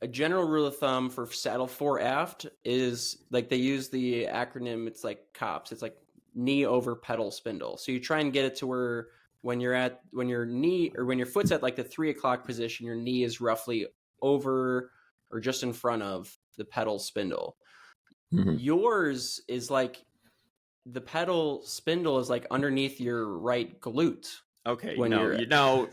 a general rule of thumb for saddle fore aft is like they use the acronym. It's like COPS. It's like knee over pedal spindle. So you try and get it to where when your foot's at like the 3 o'clock position, your knee is roughly over or just in front of the pedal spindle. Mhm. Yours is like the pedal spindle is like underneath your right glute. Okay, when no, you're- no,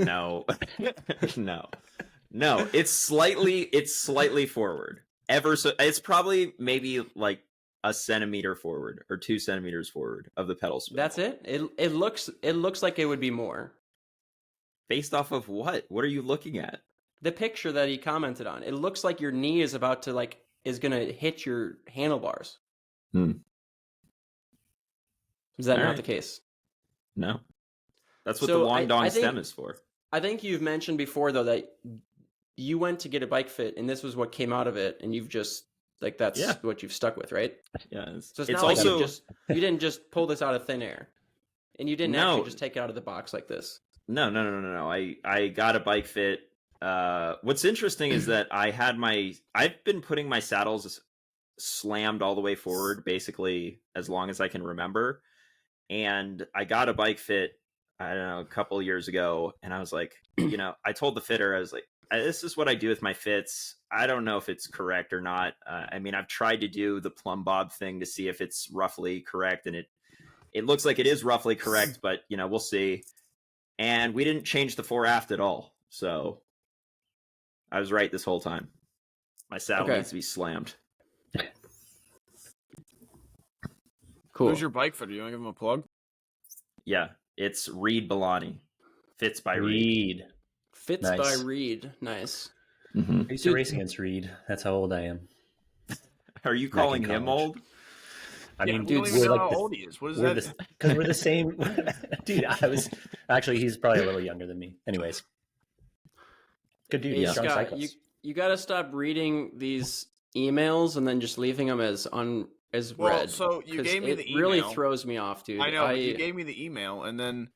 no. It's slightly forward. Ever so, it's probably maybe like a centimeter forward or 2 centimeters forward of the pedal spindle. That's it. It looks like it would be more. Based off of what? What are you looking at? The picture that he commented on, it looks like your knee is about to is gonna hit your handlebars. Hmm. Is that All not right. the case? No, that's what So the long dong I think- stem is for. I think you've mentioned before though that you went to get a bike fit and this was what came out of it, and you've just like that's Yeah. what you've stuck with, right? Yeah, So it's it's not like also you didn't just pull this out of thin air, and you didn't No. actually just take it out of the box like this. no. I got a bike fit. What's interesting is that I've been putting my saddles slammed all the way forward basically as long as I can remember, and I got a bike fit I don't know a couple of years ago, and I was like, I told the fitter, I was like, this is what I do with my fits. I don't know if it's correct or not. I mean, I've tried to do the plumb bob thing to see if it's roughly correct, and it looks like it is roughly correct, but we'll see. And we didn't change the fore aft at all, so I was right this whole time. My saddle Okay. needs to be slammed. Cool. Who's your bike fitter? You want to give him a plug? Yeah, it's Reed Bellani. Fits by Reed. Reed. Fits Nice. by Reed. Nice. Mhm. I used to race against Reed. That's how old I am. Are you Back calling in him college. old? I mean, We dude, don't even we're know like how the- old he is. What is we're that? because we're the same. Dude, actually he's probably a little younger than me. Anyways, good dude. Hey, Strong Scott, cyclist. you got to stop reading these emails and then just leaving them as Well, read. so you 'cause gave me it the email. really throws me off, dude. I know, but you gave me the email, and then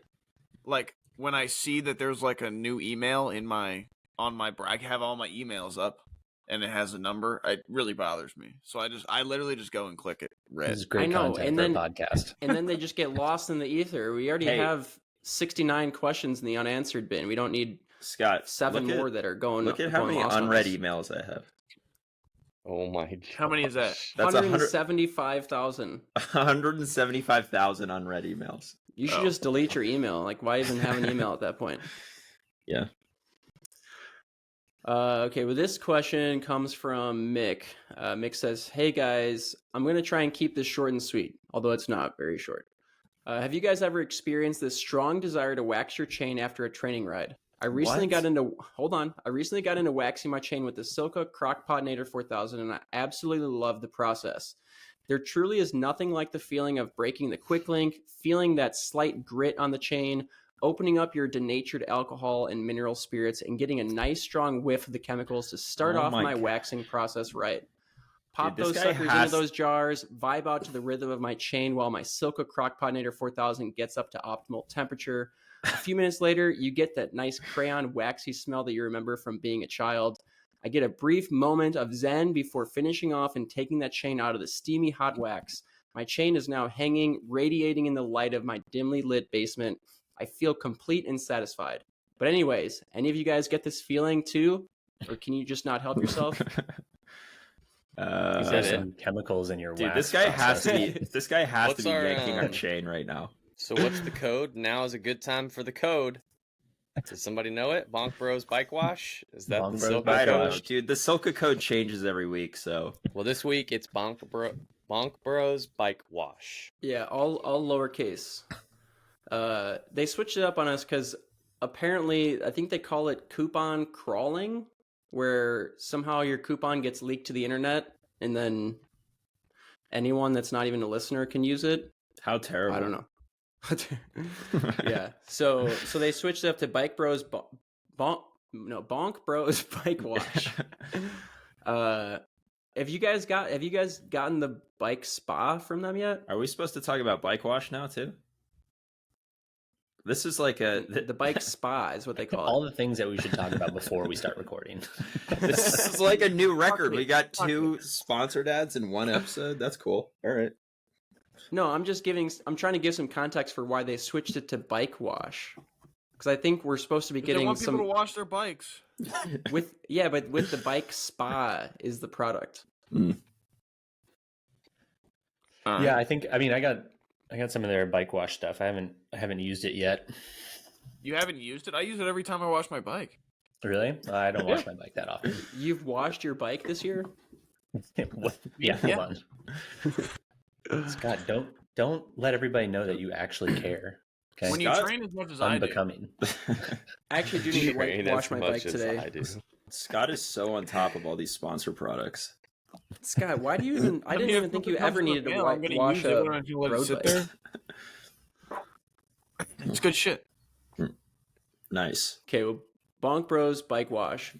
like when I see that there's like a new email I have all my emails up, and it has a number. It really bothers me. So I literally just go and click it. This Read. is great I know, content and for then- a podcast. and then they just get lost in the ether. We already Hey. have 69 questions in the unanswered bin. We don't need Scott, 7 look more at, that are going. look at how going many lost on unread us. emails I have. Oh my! How many is that? gosh. That's 175,000. 175,000 unread emails. You should Oh. just delete your email. Like, why even have an email at that point? Yeah. Okay, well, this question comes from Mick. Mick says, "Hey guys, I'm going to try and keep this short and sweet, although it's not very short. Have you guys ever experienced this strong desire to wax your chain after a training ride? I recently What? got into waxing my chain with the Silca Crockpotanator 4000, and I absolutely love the process. There truly is nothing like the feeling of breaking the quick link, feeling that slight grit on the chain, opening up your denatured alcohol and mineral spirits, and getting a nice strong whiff of the chemicals to start Oh off my my God. waxing process right. Pop Dude, this those guy suckers has- into those jars, vibe out to the rhythm of my chain while my Silca Crockpotanator 4000 gets up to optimal temperature. A few minutes later, you get that nice crayon waxy smell that you remember from being a child. I get a brief moment of zen before finishing off and taking that chain out of the steamy hot wax. My chain is now hanging, radiating in the light of my dimly lit basement. I feel complete and satisfied. But anyways, any of you guys get this feeling too? Or can you just not help yourself? Is that there it? some chemicals in your Dude, wax this guy has to process? be. This guy has What's to be our, yanking our um, chain right now. So what's the code? Now is a good time for the code. Does somebody know it? Bonk Bros Bike Wash? Is that Bonk the Bros silver I Bike don't know, Wash. dude. The Silca code changes every week, so Well, this week it's Bonk Bros Bike Wash. Yeah, all lowercase. They switched it up on us because apparently, I think they call it coupon crawling, where somehow your coupon gets leaked to the internet, and then anyone that's not even a listener can use it. how terrible. I don't know. Yeah, so they switched it up to Bike Bros Bonk Bros Bike Wash. Have you guys gotten the bike spa from them yet? Are we supposed to talk about bike wash now too? This is like The bike spa is what they call All it. the things that we should talk about before we start recording. this is like a new record. me. We got Fuck 2 sponsored ads in one episode. That's cool. All right. No, I'm trying to give some context for why they switched it to bike wash. Because I think we're supposed to be They getting want people some to wash their bikes. but with the bike spa is the product. Yeah, I got some of their bike wash stuff. I haven't used it yet. You haven't used it? I use it every time I wash my bike. Really? I don't wash my bike that often. You've washed your bike this year? Yeah, hold on. Scott, don't let everybody know that you actually care. Okay. When you Scott? train as much as I do. Unbecoming. I actually do need to Train wash as my much bike as today. I do. Scott is so on top of all these sponsor products. Scott, why do you even? I didn't even think you ever needed to wash a road bike. It's good shit. Nice. Okay, well, Bonk Bros Bike Wash.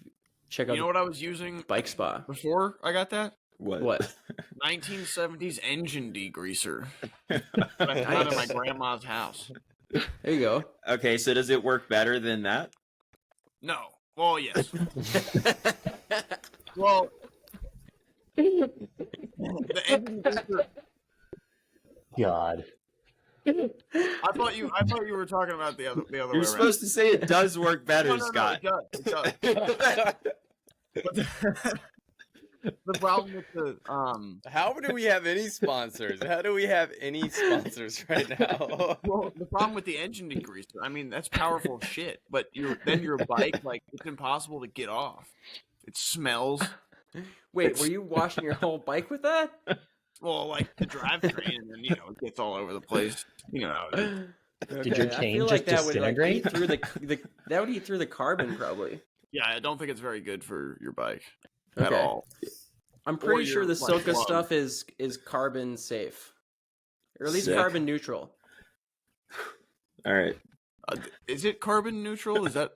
Check out You know what I was using Bike Spa. before I got that? What? 1970s engine degreaser. That I found in my grandma's house. There you go. Okay, so does it work better than that? No. Well, yes. Well, the engine degreaser. God. I thought you were talking about the other way You're around. supposed to say it does work better, No, Scott. it does. But the problem with the How do we have any sponsors? How do we have any sponsors right now? well, the problem with the engine degreaser, I mean, that's powerful shit. But your bike, like, it's impossible to get off. It smells. Wait, were you washing your whole bike with that? Well, like the drivetrain, and then it gets all over the place. You know how it is. Did your I chain feel like just that would like disintegrate? eat through that would eat through the carbon probably. Yeah, I don't think it's very good for your bike at Okay. all. I'm pretty Or sure your, the like, Silca lung. stuff is carbon safe, or at least Sick. carbon neutral. All right. Is it carbon neutral? Is that?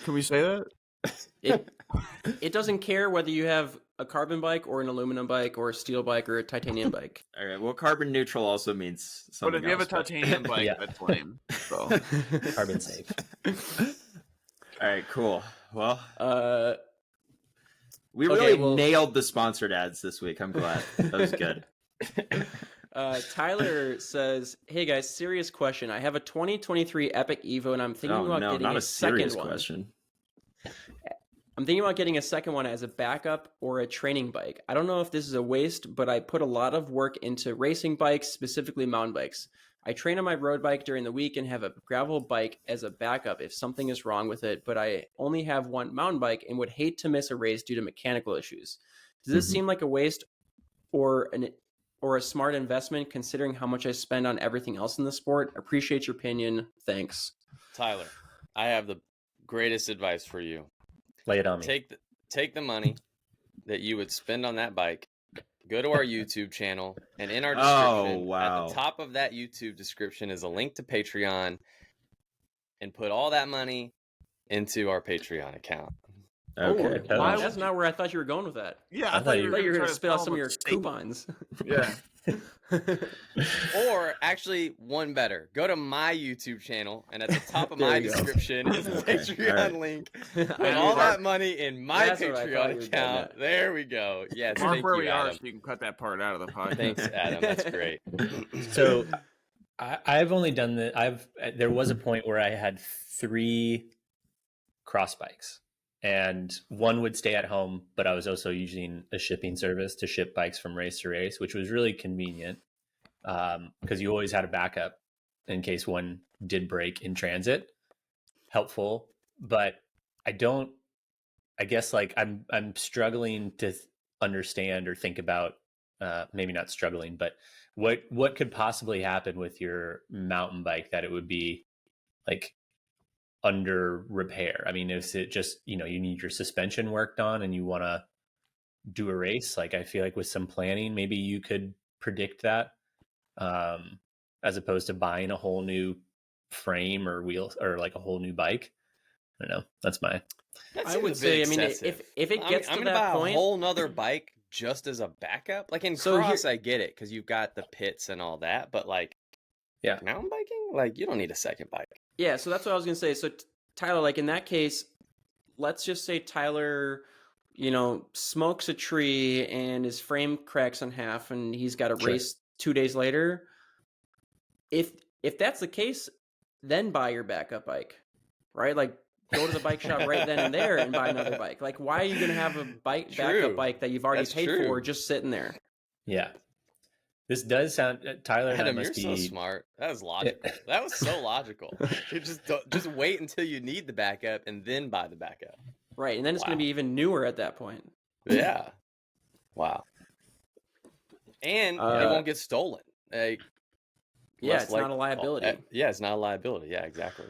Can we say that? It doesn't care whether you have a carbon bike or an aluminum bike or a steel bike or a titanium bike. All right. Well, carbon neutral also means But something if you have a else, but- titanium bike, Yeah. that's lame. So Carbon safe. All right. Cool. Well, we okay, really well- nailed the sponsored ads this week. I'm glad. That was good. Tyler says, "Hey guys, serious question. I have a 2023 Epic Evo, and I'm thinking Oh about no, getting not a a serious second one. question. I'm thinking about getting a second one as a backup or a training bike. I don't know if this is a waste, but I put a lot of work into racing bikes, specifically mountain bikes. I train on my road bike during the week and have a gravel bike as a backup if something is wrong with it, but I only have one mountain bike and would hate to miss a race due to mechanical issues. Does this seem like a waste or a smart investment considering how much I spend on everything else in the sport? Appreciate your opinion. Thanks." Tyler, I have the greatest advice for you. Lay it on me. Take the money that you would spend on that bike, go to our YouTube channel, and in our description, wow. at the top of that YouTube description is a link to Patreon, and put all that money into our Patreon account. Okay. Oh, Why that's not where I thought you were going with that. yeah, I thought you I thought you were try going to spit out sell some of them your a steak. coupons. Yeah. Or actually, one better. Go to my YouTube channel, and at the top of There my you go. description is the Okay, Patreon all right. link. I Put knew all that. that money in my That's what I thought you were Patreon getting account. at. There we go. Yes, Mark thank where you, we are, Adam. so you can cut that part out of the podcast. Thanks, Adam. That's great. So I've only done there was a point where I had 3 cross bikes, and one would stay at home, but I was also using a shipping service to ship bikes from race to race, which was really convenient because you always had a backup in case one did break in transit. Helpful, but I guess like I'm struggling to understand or think about, maybe not struggling, but what could possibly happen with your mountain bike that it would be like under repair? I mean, is it just, you need your suspension worked on and you want to do a race? Like, I feel like with some planning, maybe you could predict that, as opposed to buying a whole new frame or wheel or like a whole new bike. I don't know. That's my. That I seems would a bit say, I mean, excessive. if it gets I'm to gonna that buy point, a whole nother bike just as a backup. Like in So cross, I get it because you've got the pits and all that, but like, Yeah. mountain biking, like you don't need a second bike. Yeah, so that's what I was gonna say. So Tyler, like in that case, let's just say Tyler, smokes a tree and his frame cracks in half, and he's got a Sure. race 2 days later. If that's the case, then buy your backup bike, right? Like go to the bike shop right then and there and buy another bike. Like why are you gonna have a backup True. bike that you've already That's paid true. for just sitting there? Yeah. This does sound Tyler and I Adam, you're must so be smart. That was logical. That was so logical. You just wait until you need the backup and then buy the backup. Right, and then it's Wow. gonna be even newer at that point. Yeah. Wow. And it won't get stolen. Like, Yeah, less it's not a liability. Yeah, it's not a liability. Yeah, exactly.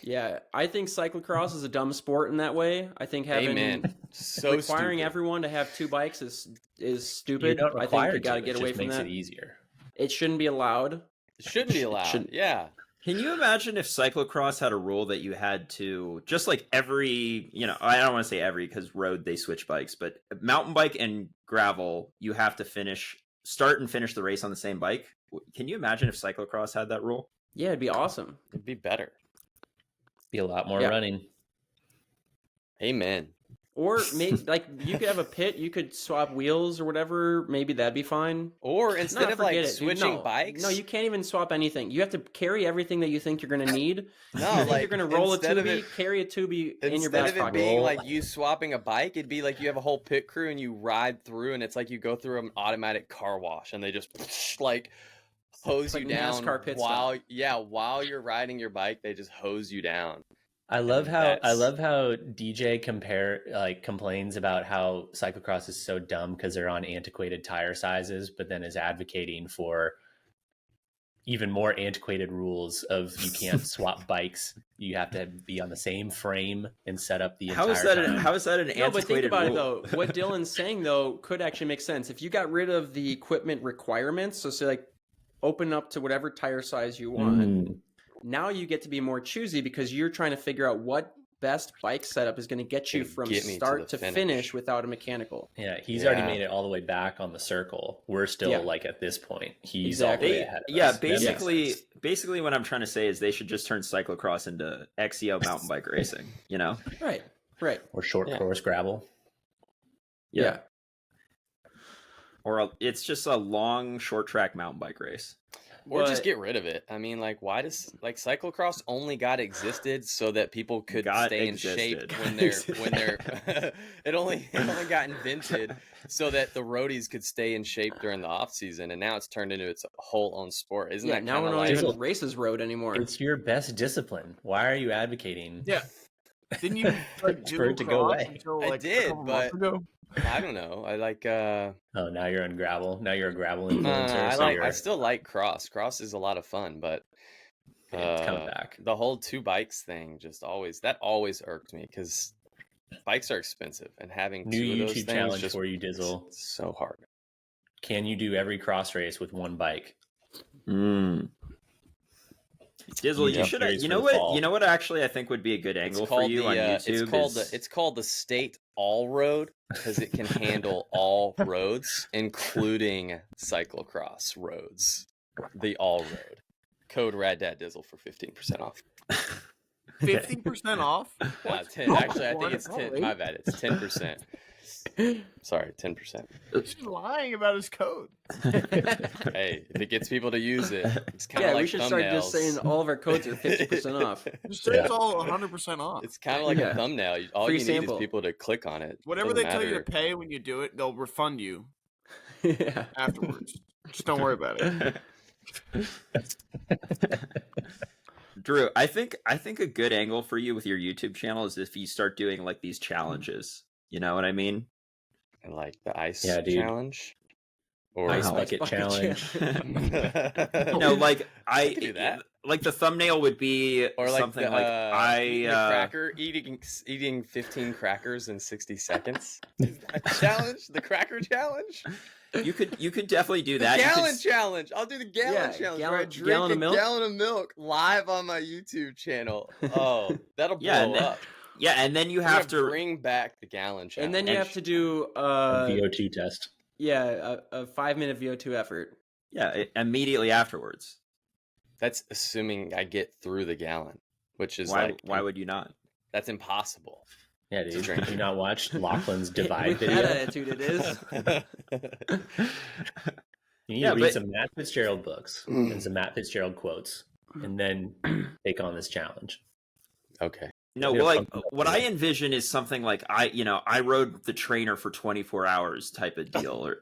Yeah, I think cyclocross is a dumb sport in that way. I think having Amen. So requiring stupid. everyone to have 2 bikes is you stupid. don't I require think you got to it get away just from makes that. it easier. It shouldn't be allowed. It shouldn't be allowed. Shouldn't- Yeah. Can you imagine if cyclocross had a rule that you had to, just like every, I don't want to say every because road they switch bikes, but mountain bike and gravel, you have to start and finish the race on the same bike. Can you imagine if cyclocross had that rule? Yeah, it'd be awesome. It'd be better. Be a lot more Yeah. running. Amen. Or maybe like you could have a pit, you could swap wheels or whatever. Maybe that'd be fine. Or instead No, of like forget it, dude. switching No. bikes. No, you can't even swap anything. You have to carry everything that you think you're going to need. No, You think like you're going to roll a instead of tubie, it- carry a tubie in your Instead back of it pocket. being Roll. like you swapping a bike, it'd be like you have a whole pit crew and you ride through, and it's like you go through an automatic car wash, and they just like hose Like you down NASCAR pit while while you're riding your bike. They just hose you down. I love how that's- DJ complains about how cyclocross is so dumb because they're on antiquated tire sizes, but then is advocating for even more antiquated rules of you can't swap bikes. You have to be on the same frame and set up the How entire is that? time. How is that an No, but think antiquated about rule? it though. What Dylan's saying though could actually make sense. If you got rid of the equipment requirements, so say like open up to whatever tire size you want, Mm. now you get to be more choosy because you're trying to figure out what best bike setup is going to get you Gonna from get me to start the to finish. finish Without a mechanical. Yeah, he's already Yeah. made it all the way back on the circle. We're still Yeah. like at this point. He's Exactly. all the way ahead of Yeah, us. That makes sense. basically what I'm trying to say is they should just turn cyclocross into XEO mountain bike racing, Right. Right. Or short Yeah. course gravel. Yeah. Or it's just a long short track mountain bike race. Or just But- get rid of it. I mean, like, why does cyclocross only got existed so that people could stay in shape when they're it only got invented so that the roadies could stay in shape during the off season, and now it's turned into its whole own sport. Isn't Yeah. that Now kind we're of not like even races road anymore. It's your best discipline. Why are you advocating? Yeah. Didn't you like For it to go cross away. until I like did, a couple months but- ago? I don't know. I like Oh, now you're on gravel. Now you're a gravel influencer. I still like cross. Cross is a lot of fun, but It's coming back. the whole 2 bikes thing just always irked me because bikes are expensive, and having New 2 of those YouTube things challenge just for you, Dizzle. it's so hard. Can you do every cross race with one bike? Dizzle, Yeah, you should. series You for know the what? fall. You know what? Actually, I think would be a good angle for you on YouTube. It's called the state all road because it can handle all roads, including cyclocross roads. The all road. Code RadDadDizzle for 15% off. 50% off? 10. Actually, I think it's 10. My bad. It's 10%. Sorry, 10%. He's lying about his code. Hey, if it gets people to use it, it's kind of Yeah, like we should start just thumbnails. saying all of our codes are 50% off. Just say it's all 100% off. It's kind of like Yeah. a thumbnail. All Free you need sample. is people to click on it. Whatever Doesn't they tell you to matter. pay when you do it, they'll refund you Yeah. afterwards. Just don't worry about it. Drew, I think a good angle for you with your YouTube channel is if you start doing like these challenges. You know what I mean? And like the ice Yeah, dude. challenge. Or Ice Wow. bucket challenge. No, like I could do that. Like the thumbnail would be Or like something the, like eating a cracker, eating 15 crackers in 60 seconds. Is that a challenge? The cracker challenge? you could definitely do The that. You could gallon challenge. I'll do the gallon Yeah, challenge. gallon- where I drink gallon a of milk? gallon of milk live on my YouTube channel. Oh, that'll blow Yeah, and then- up. Yeah, and then you We're have gonna to bring back the gallon challenge. And then you have to do VO2 test. a 5-minute VO2 effort. immediately afterwards. That's assuming I get through the gallon. which is why would you not? that's impossible. Yeah, dude. drink. Did you not watch Lachlan's Divide With video? that attitude, it is. You need to read some Matt Fitzgerald books and some Matt Fitzgerald quotes, and then take on this challenge. Okay. No, well, like what I envision is something like I rode the trainer for 24 hours type of deal, or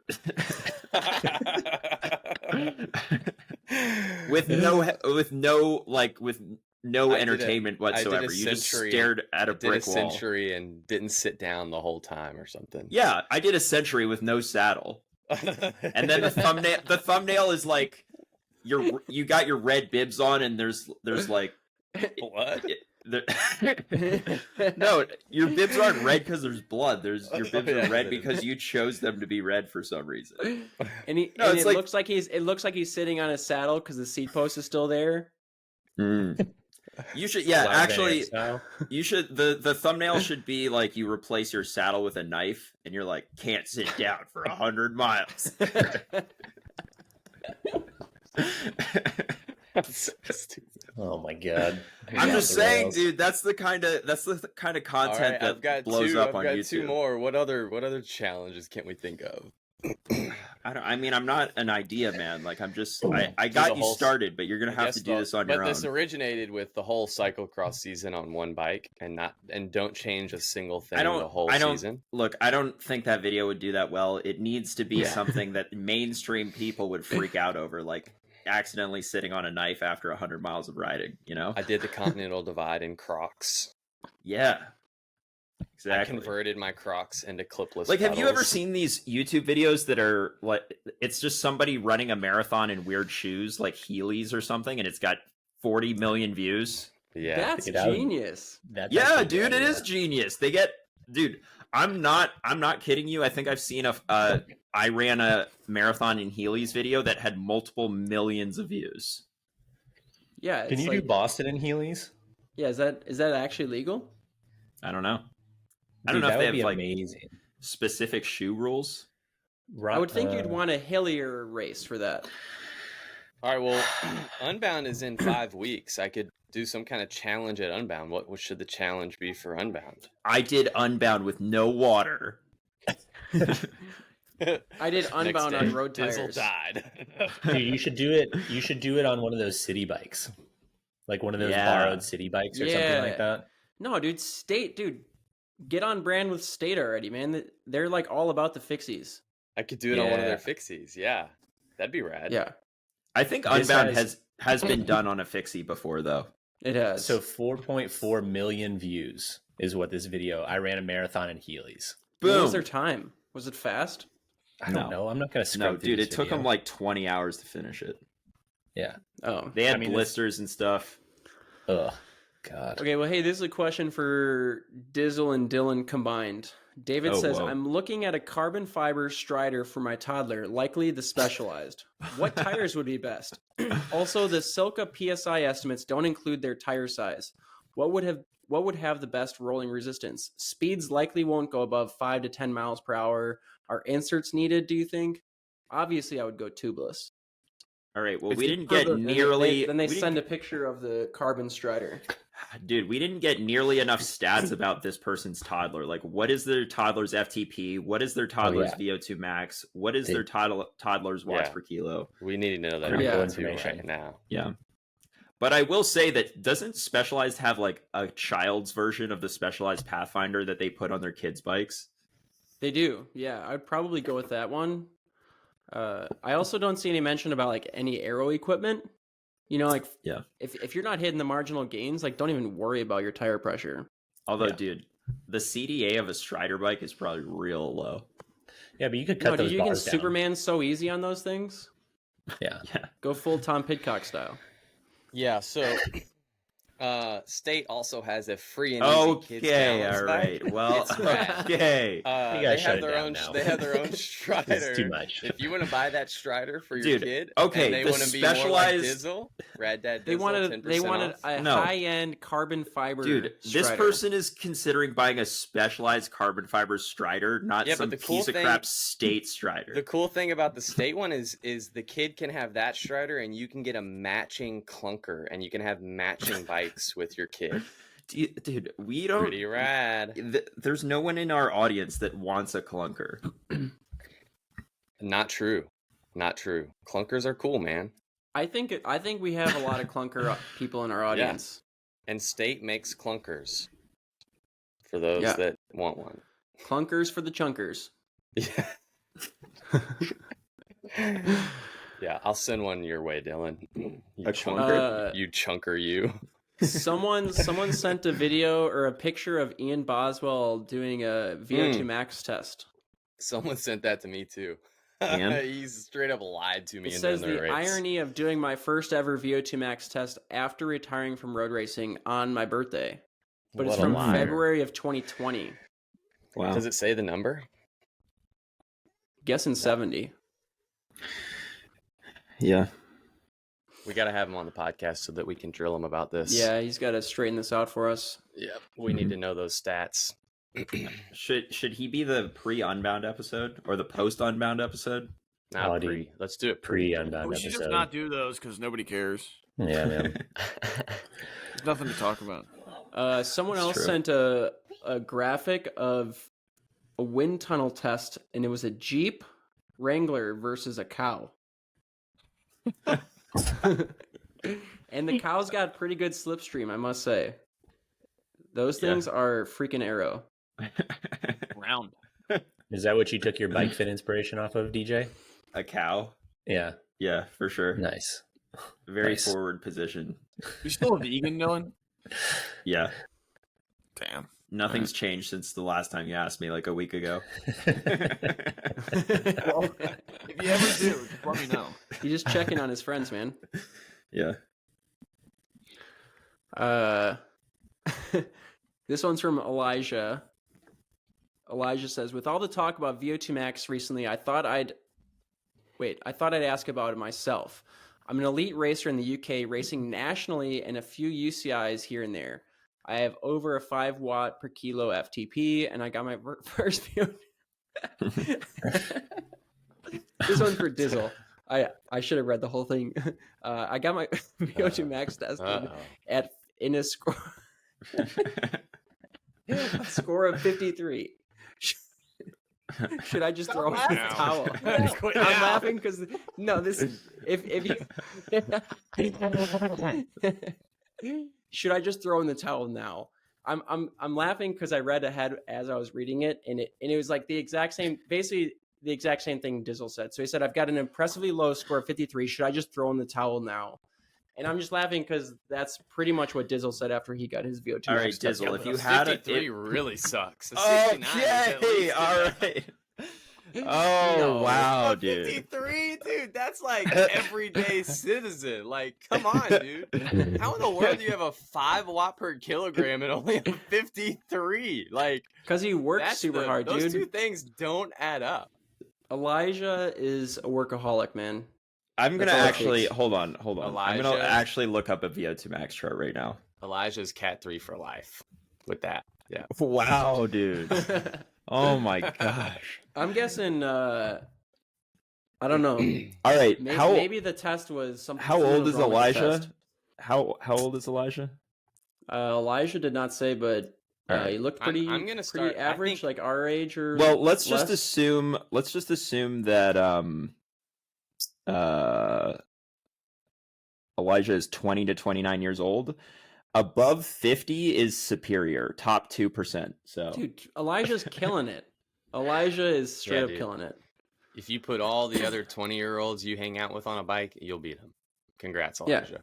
with no entertainment whatsoever. You just stared at a brick wall. I did a century and didn't sit down the whole time or something. Yeah, I did a century with no saddle, and then the thumbnail is like you got your red bibs on, and there's like what? No, your bibs aren't red because there's blood. Your bibs are red because you chose them to be red for some reason. And it looks like he's sitting on a saddle because the seat post is still there. You should, actually, you should. The thumbnail should be like you replace your saddle with a knife, and you're like, can't sit down for 100 miles. Oh my god! I'm just saying, dude. That's the kind of content that blows up on YouTube. I've got two more. What other challenges can we think of? I'm not an idea man. Like I'm just, I got you started, but you're gonna have to do this on your own. But this originated with the whole cyclocross season on one bike, and don't change a single thing the whole season. Look, I don't think that video would do that well. It needs to be something that mainstream people would freak out over, like accidentally sitting on a knife after 100 miles of riding. You know, I did the Continental Divide in Crocs. Yeah. Exactly. I converted my Crocs into clipless Like, have pedals. you ever seen these YouTube videos that are like, it's just somebody running a marathon in weird shoes, like Heelys or something, and it's got 40 million views? Yeah. That's genius. Yeah, dude, it is genius. They get, dude, I'm not kidding you. I think I've seen I ran a marathon in Heelys video that had multiple millions of views. Yeah. Can you do Boston in Heelys? Yeah, is that actually legal? I don't know. I Dude, don't know if they have like amazing specific shoe rules. I would think you'd want a hillier race for that. All right, well, Unbound is in 5 weeks. I could do some kind of challenge at Unbound. What should the challenge be for Unbound? I did Unbound with no water. I did Unbound on road tires. Dizzle died. Dude, you should do it. You should do it on one of those city bikes, like one of those borrowed city bikes or something like that. No, dude, get on brand with State already, man. They're like all about the fixies. I could do it on one of their fixies. Yeah, that'd be rad. Yeah, I think Unbound has been done on a fixie before, though. It has. So 4.4 million views is what this video. I ran a marathon in Heelys. Boom. What was their time? Was it fast? I don't know. I'm not going to scrub through dude, this it took video. them like 20 hours to finish it. Yeah. Oh, they had blisters and stuff. Ugh. God. Okay, well, hey, this is a question for Dizzle and Dylan combined. David says, I'm looking at a carbon fiber Strider for my toddler, likely the Specialized. What tires would be best? Also, the Silca PSI estimates don't include their tire size. What would have the best rolling resistance? Speeds likely won't go above 5 to 10 miles per hour. Are inserts needed, do you think? Obviously, I would go tubeless. All right, well, we didn't get nearly... Then they send a picture of the carbon Strider. Dude, we didn't get nearly enough stats about this person's toddler. Like, what is their toddler's FTP? What is their toddler's VO2 max? What is their toddler's watts per kilo? We need to know that information right now. Yeah. But I will say that doesn't Specialized have like a child's version of the Specialized Pathfinder that they put on their kids' bikes? They do. Yeah, I'd probably go with that one. I also don't see any mention about like any aero equipment. You know, like if you're not hitting the marginal gains, like don't even worry about your tire pressure. Although, dude, the CDA of a Strider bike is probably real low. Yeah, but you could cut those you bars can down. Superman so easy on those things. Yeah. Go full Tom Pidcock style. Yeah, so State also has a free and easy kids challenge. All right. Well, okay. You guys shut it down now. They have their own Strider. It's too much. If you want to buy that Strider for your kid, okay, and they want to be more like Dizzle, Rad Dad Dizzle, they wanted a high-end carbon fiber. Dude, Strider. This person is considering buying a Specialized carbon fiber Strider, not some piece of crap State Strider. The cool thing about the State one is the kid can have that Strider, and you can get a matching clunker, and you can have matching bikes bikes with your kid. Dude, we don't. Pretty rad. There's no one in our audience that wants a clunker. Not true. Not true. Clunkers are cool, man. I think we have a lot of clunker people in our audience. And State makes clunkers for those that want one. Clunkers for the chunkers. Yeah. Yeah, I'll send one your way, Dylan. You A clunker? You chunker you. Someone sent a video or a picture of Ian Boswell doing a VO2 max test. Someone sent that to me too. And? He's straight up lied to me. It in says the the race. irony of doing my first ever VO2 max test after retiring from road racing on my birthday. But What it's a from liar. February of 2020. Wow. Does it say the number? Guessing 70. Yeah. We got to have him on the podcast so that we can drill him about this. Yeah, he's got to straighten this out for us. Yeah. We need to know those stats. Should he be the pre-Unbound episode or the post-Unbound episode? Not Oh, dude. pre. Let's do it pre. Pre-Unbound We should episode. just not do those because nobody cares. Yeah, man. There's nothing to talk about. Someone That's else true. sent a graphic of a wind tunnel test, and it was a Jeep Wrangler versus a cow. And the cow's got pretty good slipstream, I must say. Those things are freaking arrow. Round. Is that what you took your bike fit inspiration off of, DJ? A cow? Yeah. Yeah, for sure. Nice. Very Nice. forward position. You still a vegan, Dylan? Yeah. Damn. Nothing's changed since the last time you asked me, like a week ago. Well, if you ever do, just let me know. He's just checking on his friends, man. Yeah. This one's from Elijah. Elijah says, with all the talk about VO2 max recently, I thought I'd ask about it myself. I'm an elite racer in the UK, racing nationally and a few UCIs here and there. I have over a 5 watt per kilo FTP, and I got my first VO2. This one's for Dizzle. I should have read the whole thing. I got my VO2 max tested in a score of 53. Should I just throw in the towel? I'm laughing because should I just throw in the towel now? I'm laughing because I read ahead as I was reading it, and it was like the exact same, basically the exact same thing Dizzle said. So he said, I've got an impressively low score of 53. Should I just throw in the towel now? And I'm just laughing because that's pretty much what Dizzle said after he got his VO2. All right, max test. Dizzle, if you had a... 53 really sucks. A 69 is at Okay, least all good. right. Oh, No, wow, a dude. 53, dude. That's like everyday citizen. Like, come on, dude. How in the world do you have a 5 watt per kilogram and only a 53? Like, Because he works that's super hard, those dude. two things don't add up. Elijah is a workaholic, man. I'm going to That's all it actually... takes. Hold on. I'm going to Elijah. actually look up a VO2 max chart right now. Elijah's Cat 3 for life with that. Yeah. Wow, dude. Oh, my gosh. I'm guessing, I don't know. All right. Maybe the test was something. How something old was is wrong with the Elijah? test. How old is Elijah? Elijah did not say, but All right. he looked I'm pretty, gonna pretty start- I average, think- like our age or Well, let's just less. assume that Elijah is 20 to 29 years old. Above 50 is superior, top 2%. So Dude, Elijah's killing it. Elijah is straight Yeah, up dude. killing it. If you put all the other 20-year-olds you hang out with on a bike, you'll beat them. Congrats, Yeah. Elijah.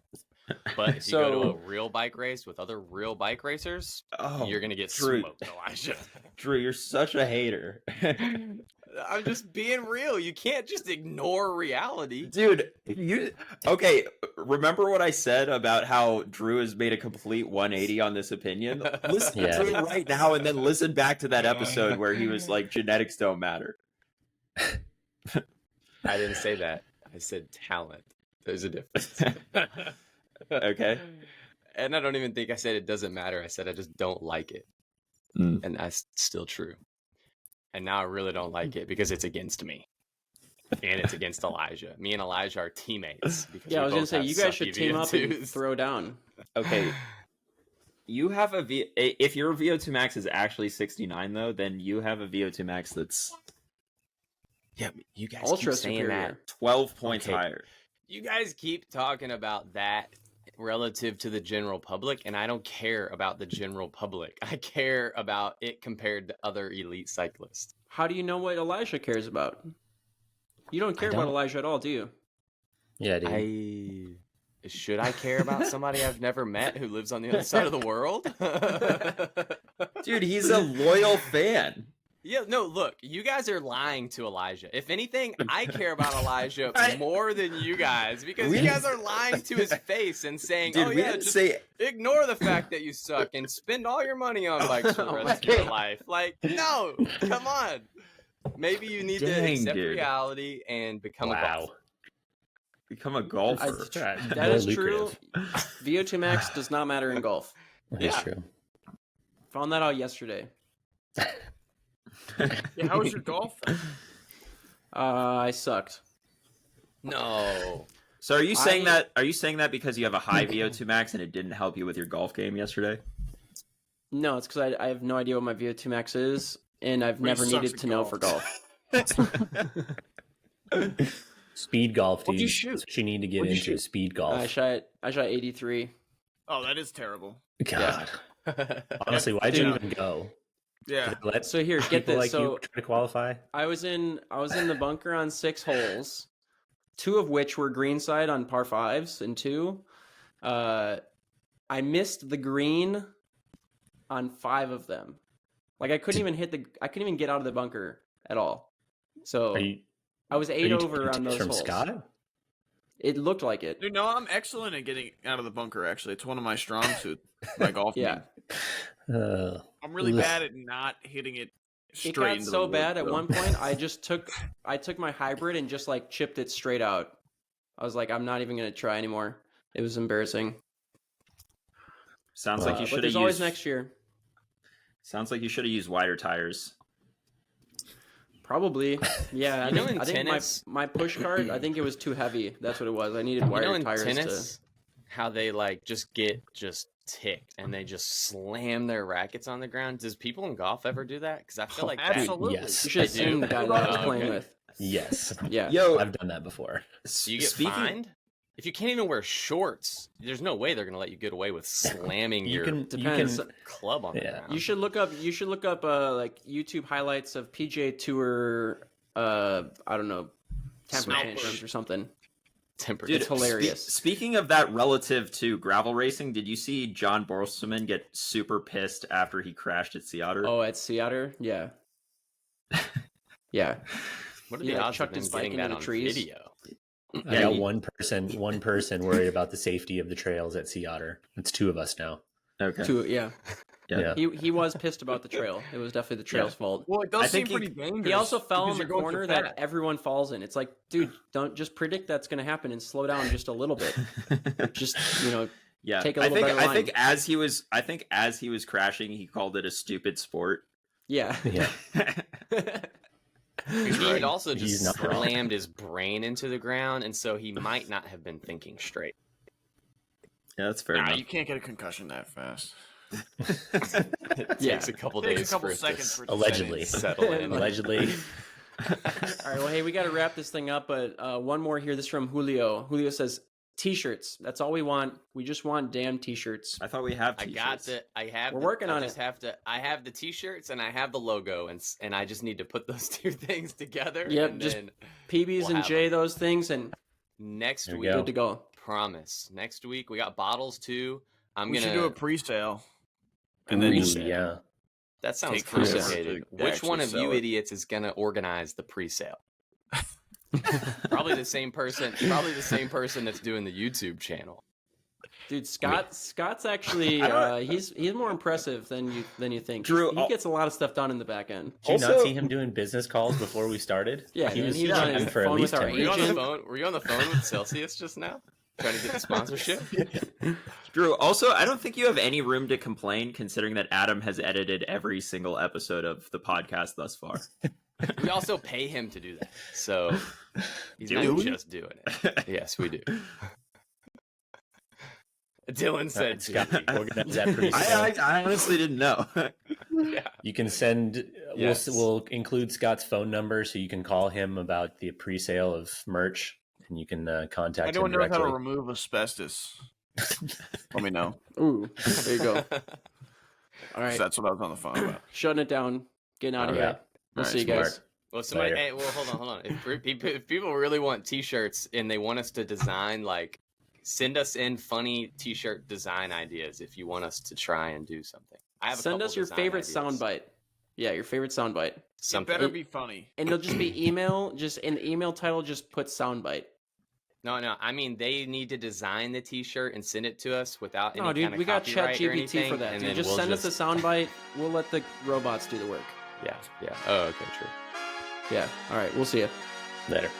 But if you go to a real bike race with other real bike racers, you're going to get Drew. smoked, Elijah. Drew, you're such a hater. I'm just being real. You can't just ignore reality. Dude, okay, remember what I said about how Drew has made a complete 180 on this opinion? Listen Yeah. to it right now and then listen back to that episode where he was like, genetics don't matter. I didn't say that. I said talent. There's a difference. Okay. And I don't even think I said it doesn't matter. I said I just don't like it. Mm. And that's still true. And now I really don't like it because it's against me. And it's against Elijah. Me and Elijah are teammates. Because Yeah, I we was gonna both say have you guys sucky should team up and VO2s. throw down. Okay. you have if your VO2 max is actually 69 though, then you have a VO2 max that's you guys Ultra keep saying superior. that. 12 points Okay. higher. You guys keep talking about that relative to the general public, and I don't care about the general public. I care about it compared to other elite cyclists. How do you know what Elijah cares about? You don't care about don't. Elijah at all, do you? Yeah, dude. Should I care about somebody I've never met who lives on the other side of the world? Dude, he's a loyal fan. Yeah, no, look, you guys are lying to Elijah. If anything, I care about Elijah more than you guys because you guys are lying to his face and saying, Dude, oh, we yeah, didn't just say ignore the fact that you suck and spend all your money on bikes for the rest of your life. Like, no, come on. Maybe you need to Dang, accept dude. reality and become a golfer. become a golfer. That is true. VO2 max does not matter in golf. That's true. Found that out yesterday. Yeah, how was your golf? I sucked. No. So are you saying that? Are you saying that because you have a high VO2 max and it didn't help you with your golf game yesterday? No, it's because I have no idea what my VO2 max is, and I've never sucks needed at to know golf. for golf. Speed golf, dude. What'd you shoot? That's what you need to get What'd you into. shoot? Speed golf. I shot 83. Oh, that is terrible. God. Honestly, why'd you even go? Yeah. Let So here, get people this. like So you try to qualify. I was in the bunker on 6 holes, 2 of which were greenside on par 5s, and 2. I missed the green on 5 of them. Like I couldn't even get out of the bunker at all. So I was 8 over on those from holes. Scott? It looked like it. Dude, no, I'm excellent at getting out of the bunker, actually. It's one of my strong suits, my golf Yeah. game. I'm really Ugh. bad at not hitting it straight It got into so the bad wood, at though. one point I took my hybrid and just like chipped it straight out. I was like, I'm not even gonna try anymore. It was embarrassing. Sounds like you But should have there's used. always next year. Sounds like you should have used wider tires. Probably. Yeah. You know in I think tennis- my push cart, I think it was too heavy. That's what it was. I needed You wider know in tires tennis, how they like just get ticked and they just slam their rackets on the ground. Does people in golf ever do that? Because I feel like that- Absolutely. Yes. You should have I do. seen the guy that I was Oh, playing okay. with. Yes. Yeah. Yo, I've done that before. Do you get fined? If you can't even wear shorts, there's no way they're gonna let you get away with slamming You your can Depends. club on the Yeah. ground. You should look up like YouTube highlights of PGA Tour I don't know, temper Smash. tantrums or something. temper. Dude, It's hilarious. Speaking of that relative to gravel racing, did you see John Borselman get super pissed after he crashed at Seattle? Oh, at Seattle? Yeah. Yeah. What are he, the like, odds of chucked them his bike getting into that the on trees. video? I Yeah, got he- one person worried about the safety of the trails at Sea Otter. It's 2 of us now. Okay. Yeah. Yeah. He was pissed about the trail. It was definitely the trail's fault. Well, it does I seem think pretty dangerous. He also fell because in the you're going corner so that fast. everyone falls in. It's like, dude, don't just predict that's going to happen and slow down just a little bit. Just, Yeah. take a little better I think line. as he was crashing, he called it a stupid sport. yeah. Yeah. He had also He's just not wrong. slammed his brain into the ground, and so he might not have been thinking straight. Yeah, that's fair Nah, enough. you can't get a concussion that fast. It Yeah. takes a couple Takes a days couple for it to seconds for it to Allegedly. settle in. Allegedly. All right. Well, hey, we got to wrap this thing up, but one more here. This is from Julio. Julio says, T-shirts. That's all we want. We just want damn T-shirts. I thought we have I t-shirts. got the. I have. We're the- working I on just it. Have to. I have the T-shirts and I have the logo, and I just need to put those 2 things together. Yep, And just then PBs We'll and have J, those things, and next There you week, go. good to go. promise. Next week we got bottles too. I'm We gonna should do a pre-sale. And then Ooh, just yeah. That sounds take pre-sale complicated. to Which actually one of sell you it. idiots is gonna organize the pre-sale? Probably the same person. Probably the same person that's doing the YouTube channel. Dude, Scott's actually he's more impressive than you think. Drew, he gets a lot of stuff done in the back end. Did you Also- not see him doing business calls before we started? Yeah, he man, was he was on his chatting for at phone least with our 10 Were you on the agent. phone? Were you on the phone with Celsius just now, trying to get the sponsorship? Drew, also, I don't think you have any room to complain considering that Adam has edited every single episode of the podcast thus far. We also pay him to do that, so he's Do not we? just doing it. Yes, we do. Dylan said Scott, Scotty. organize that pre-sale. I honestly didn't know. You can send. Yes. We'll include Scott's phone number so you can call him about the pre-sale of merch, and you can contact him Anyone knows how directly. to remove asbestos? Let me know. Ooh, there you go. All 'Cause right, that's what I was on the phone about. shutting it down. Getting out of Yeah. here. We'll All see you right, guys. smart. Well, somebody. Later. Hey, well, hold on. If people really want T-shirts and they want us to design, like, send us in funny T-shirt design ideas if you want us to try and do something. I have a Send couple us your design favorite ideas. soundbite. Yeah, your favorite soundbite. It Something. better be funny. And it'll just be email. Just in the email title, just put soundbite. No. I mean, they need to design the T-shirt and send it to us without any No, dude, kind of we got copyright or ChatGPT anything, for that. and Dude, then just we'll send us a soundbite. We'll let the robots do the work. Yeah. Oh, okay, true. Yeah. All right. We'll see you. Later.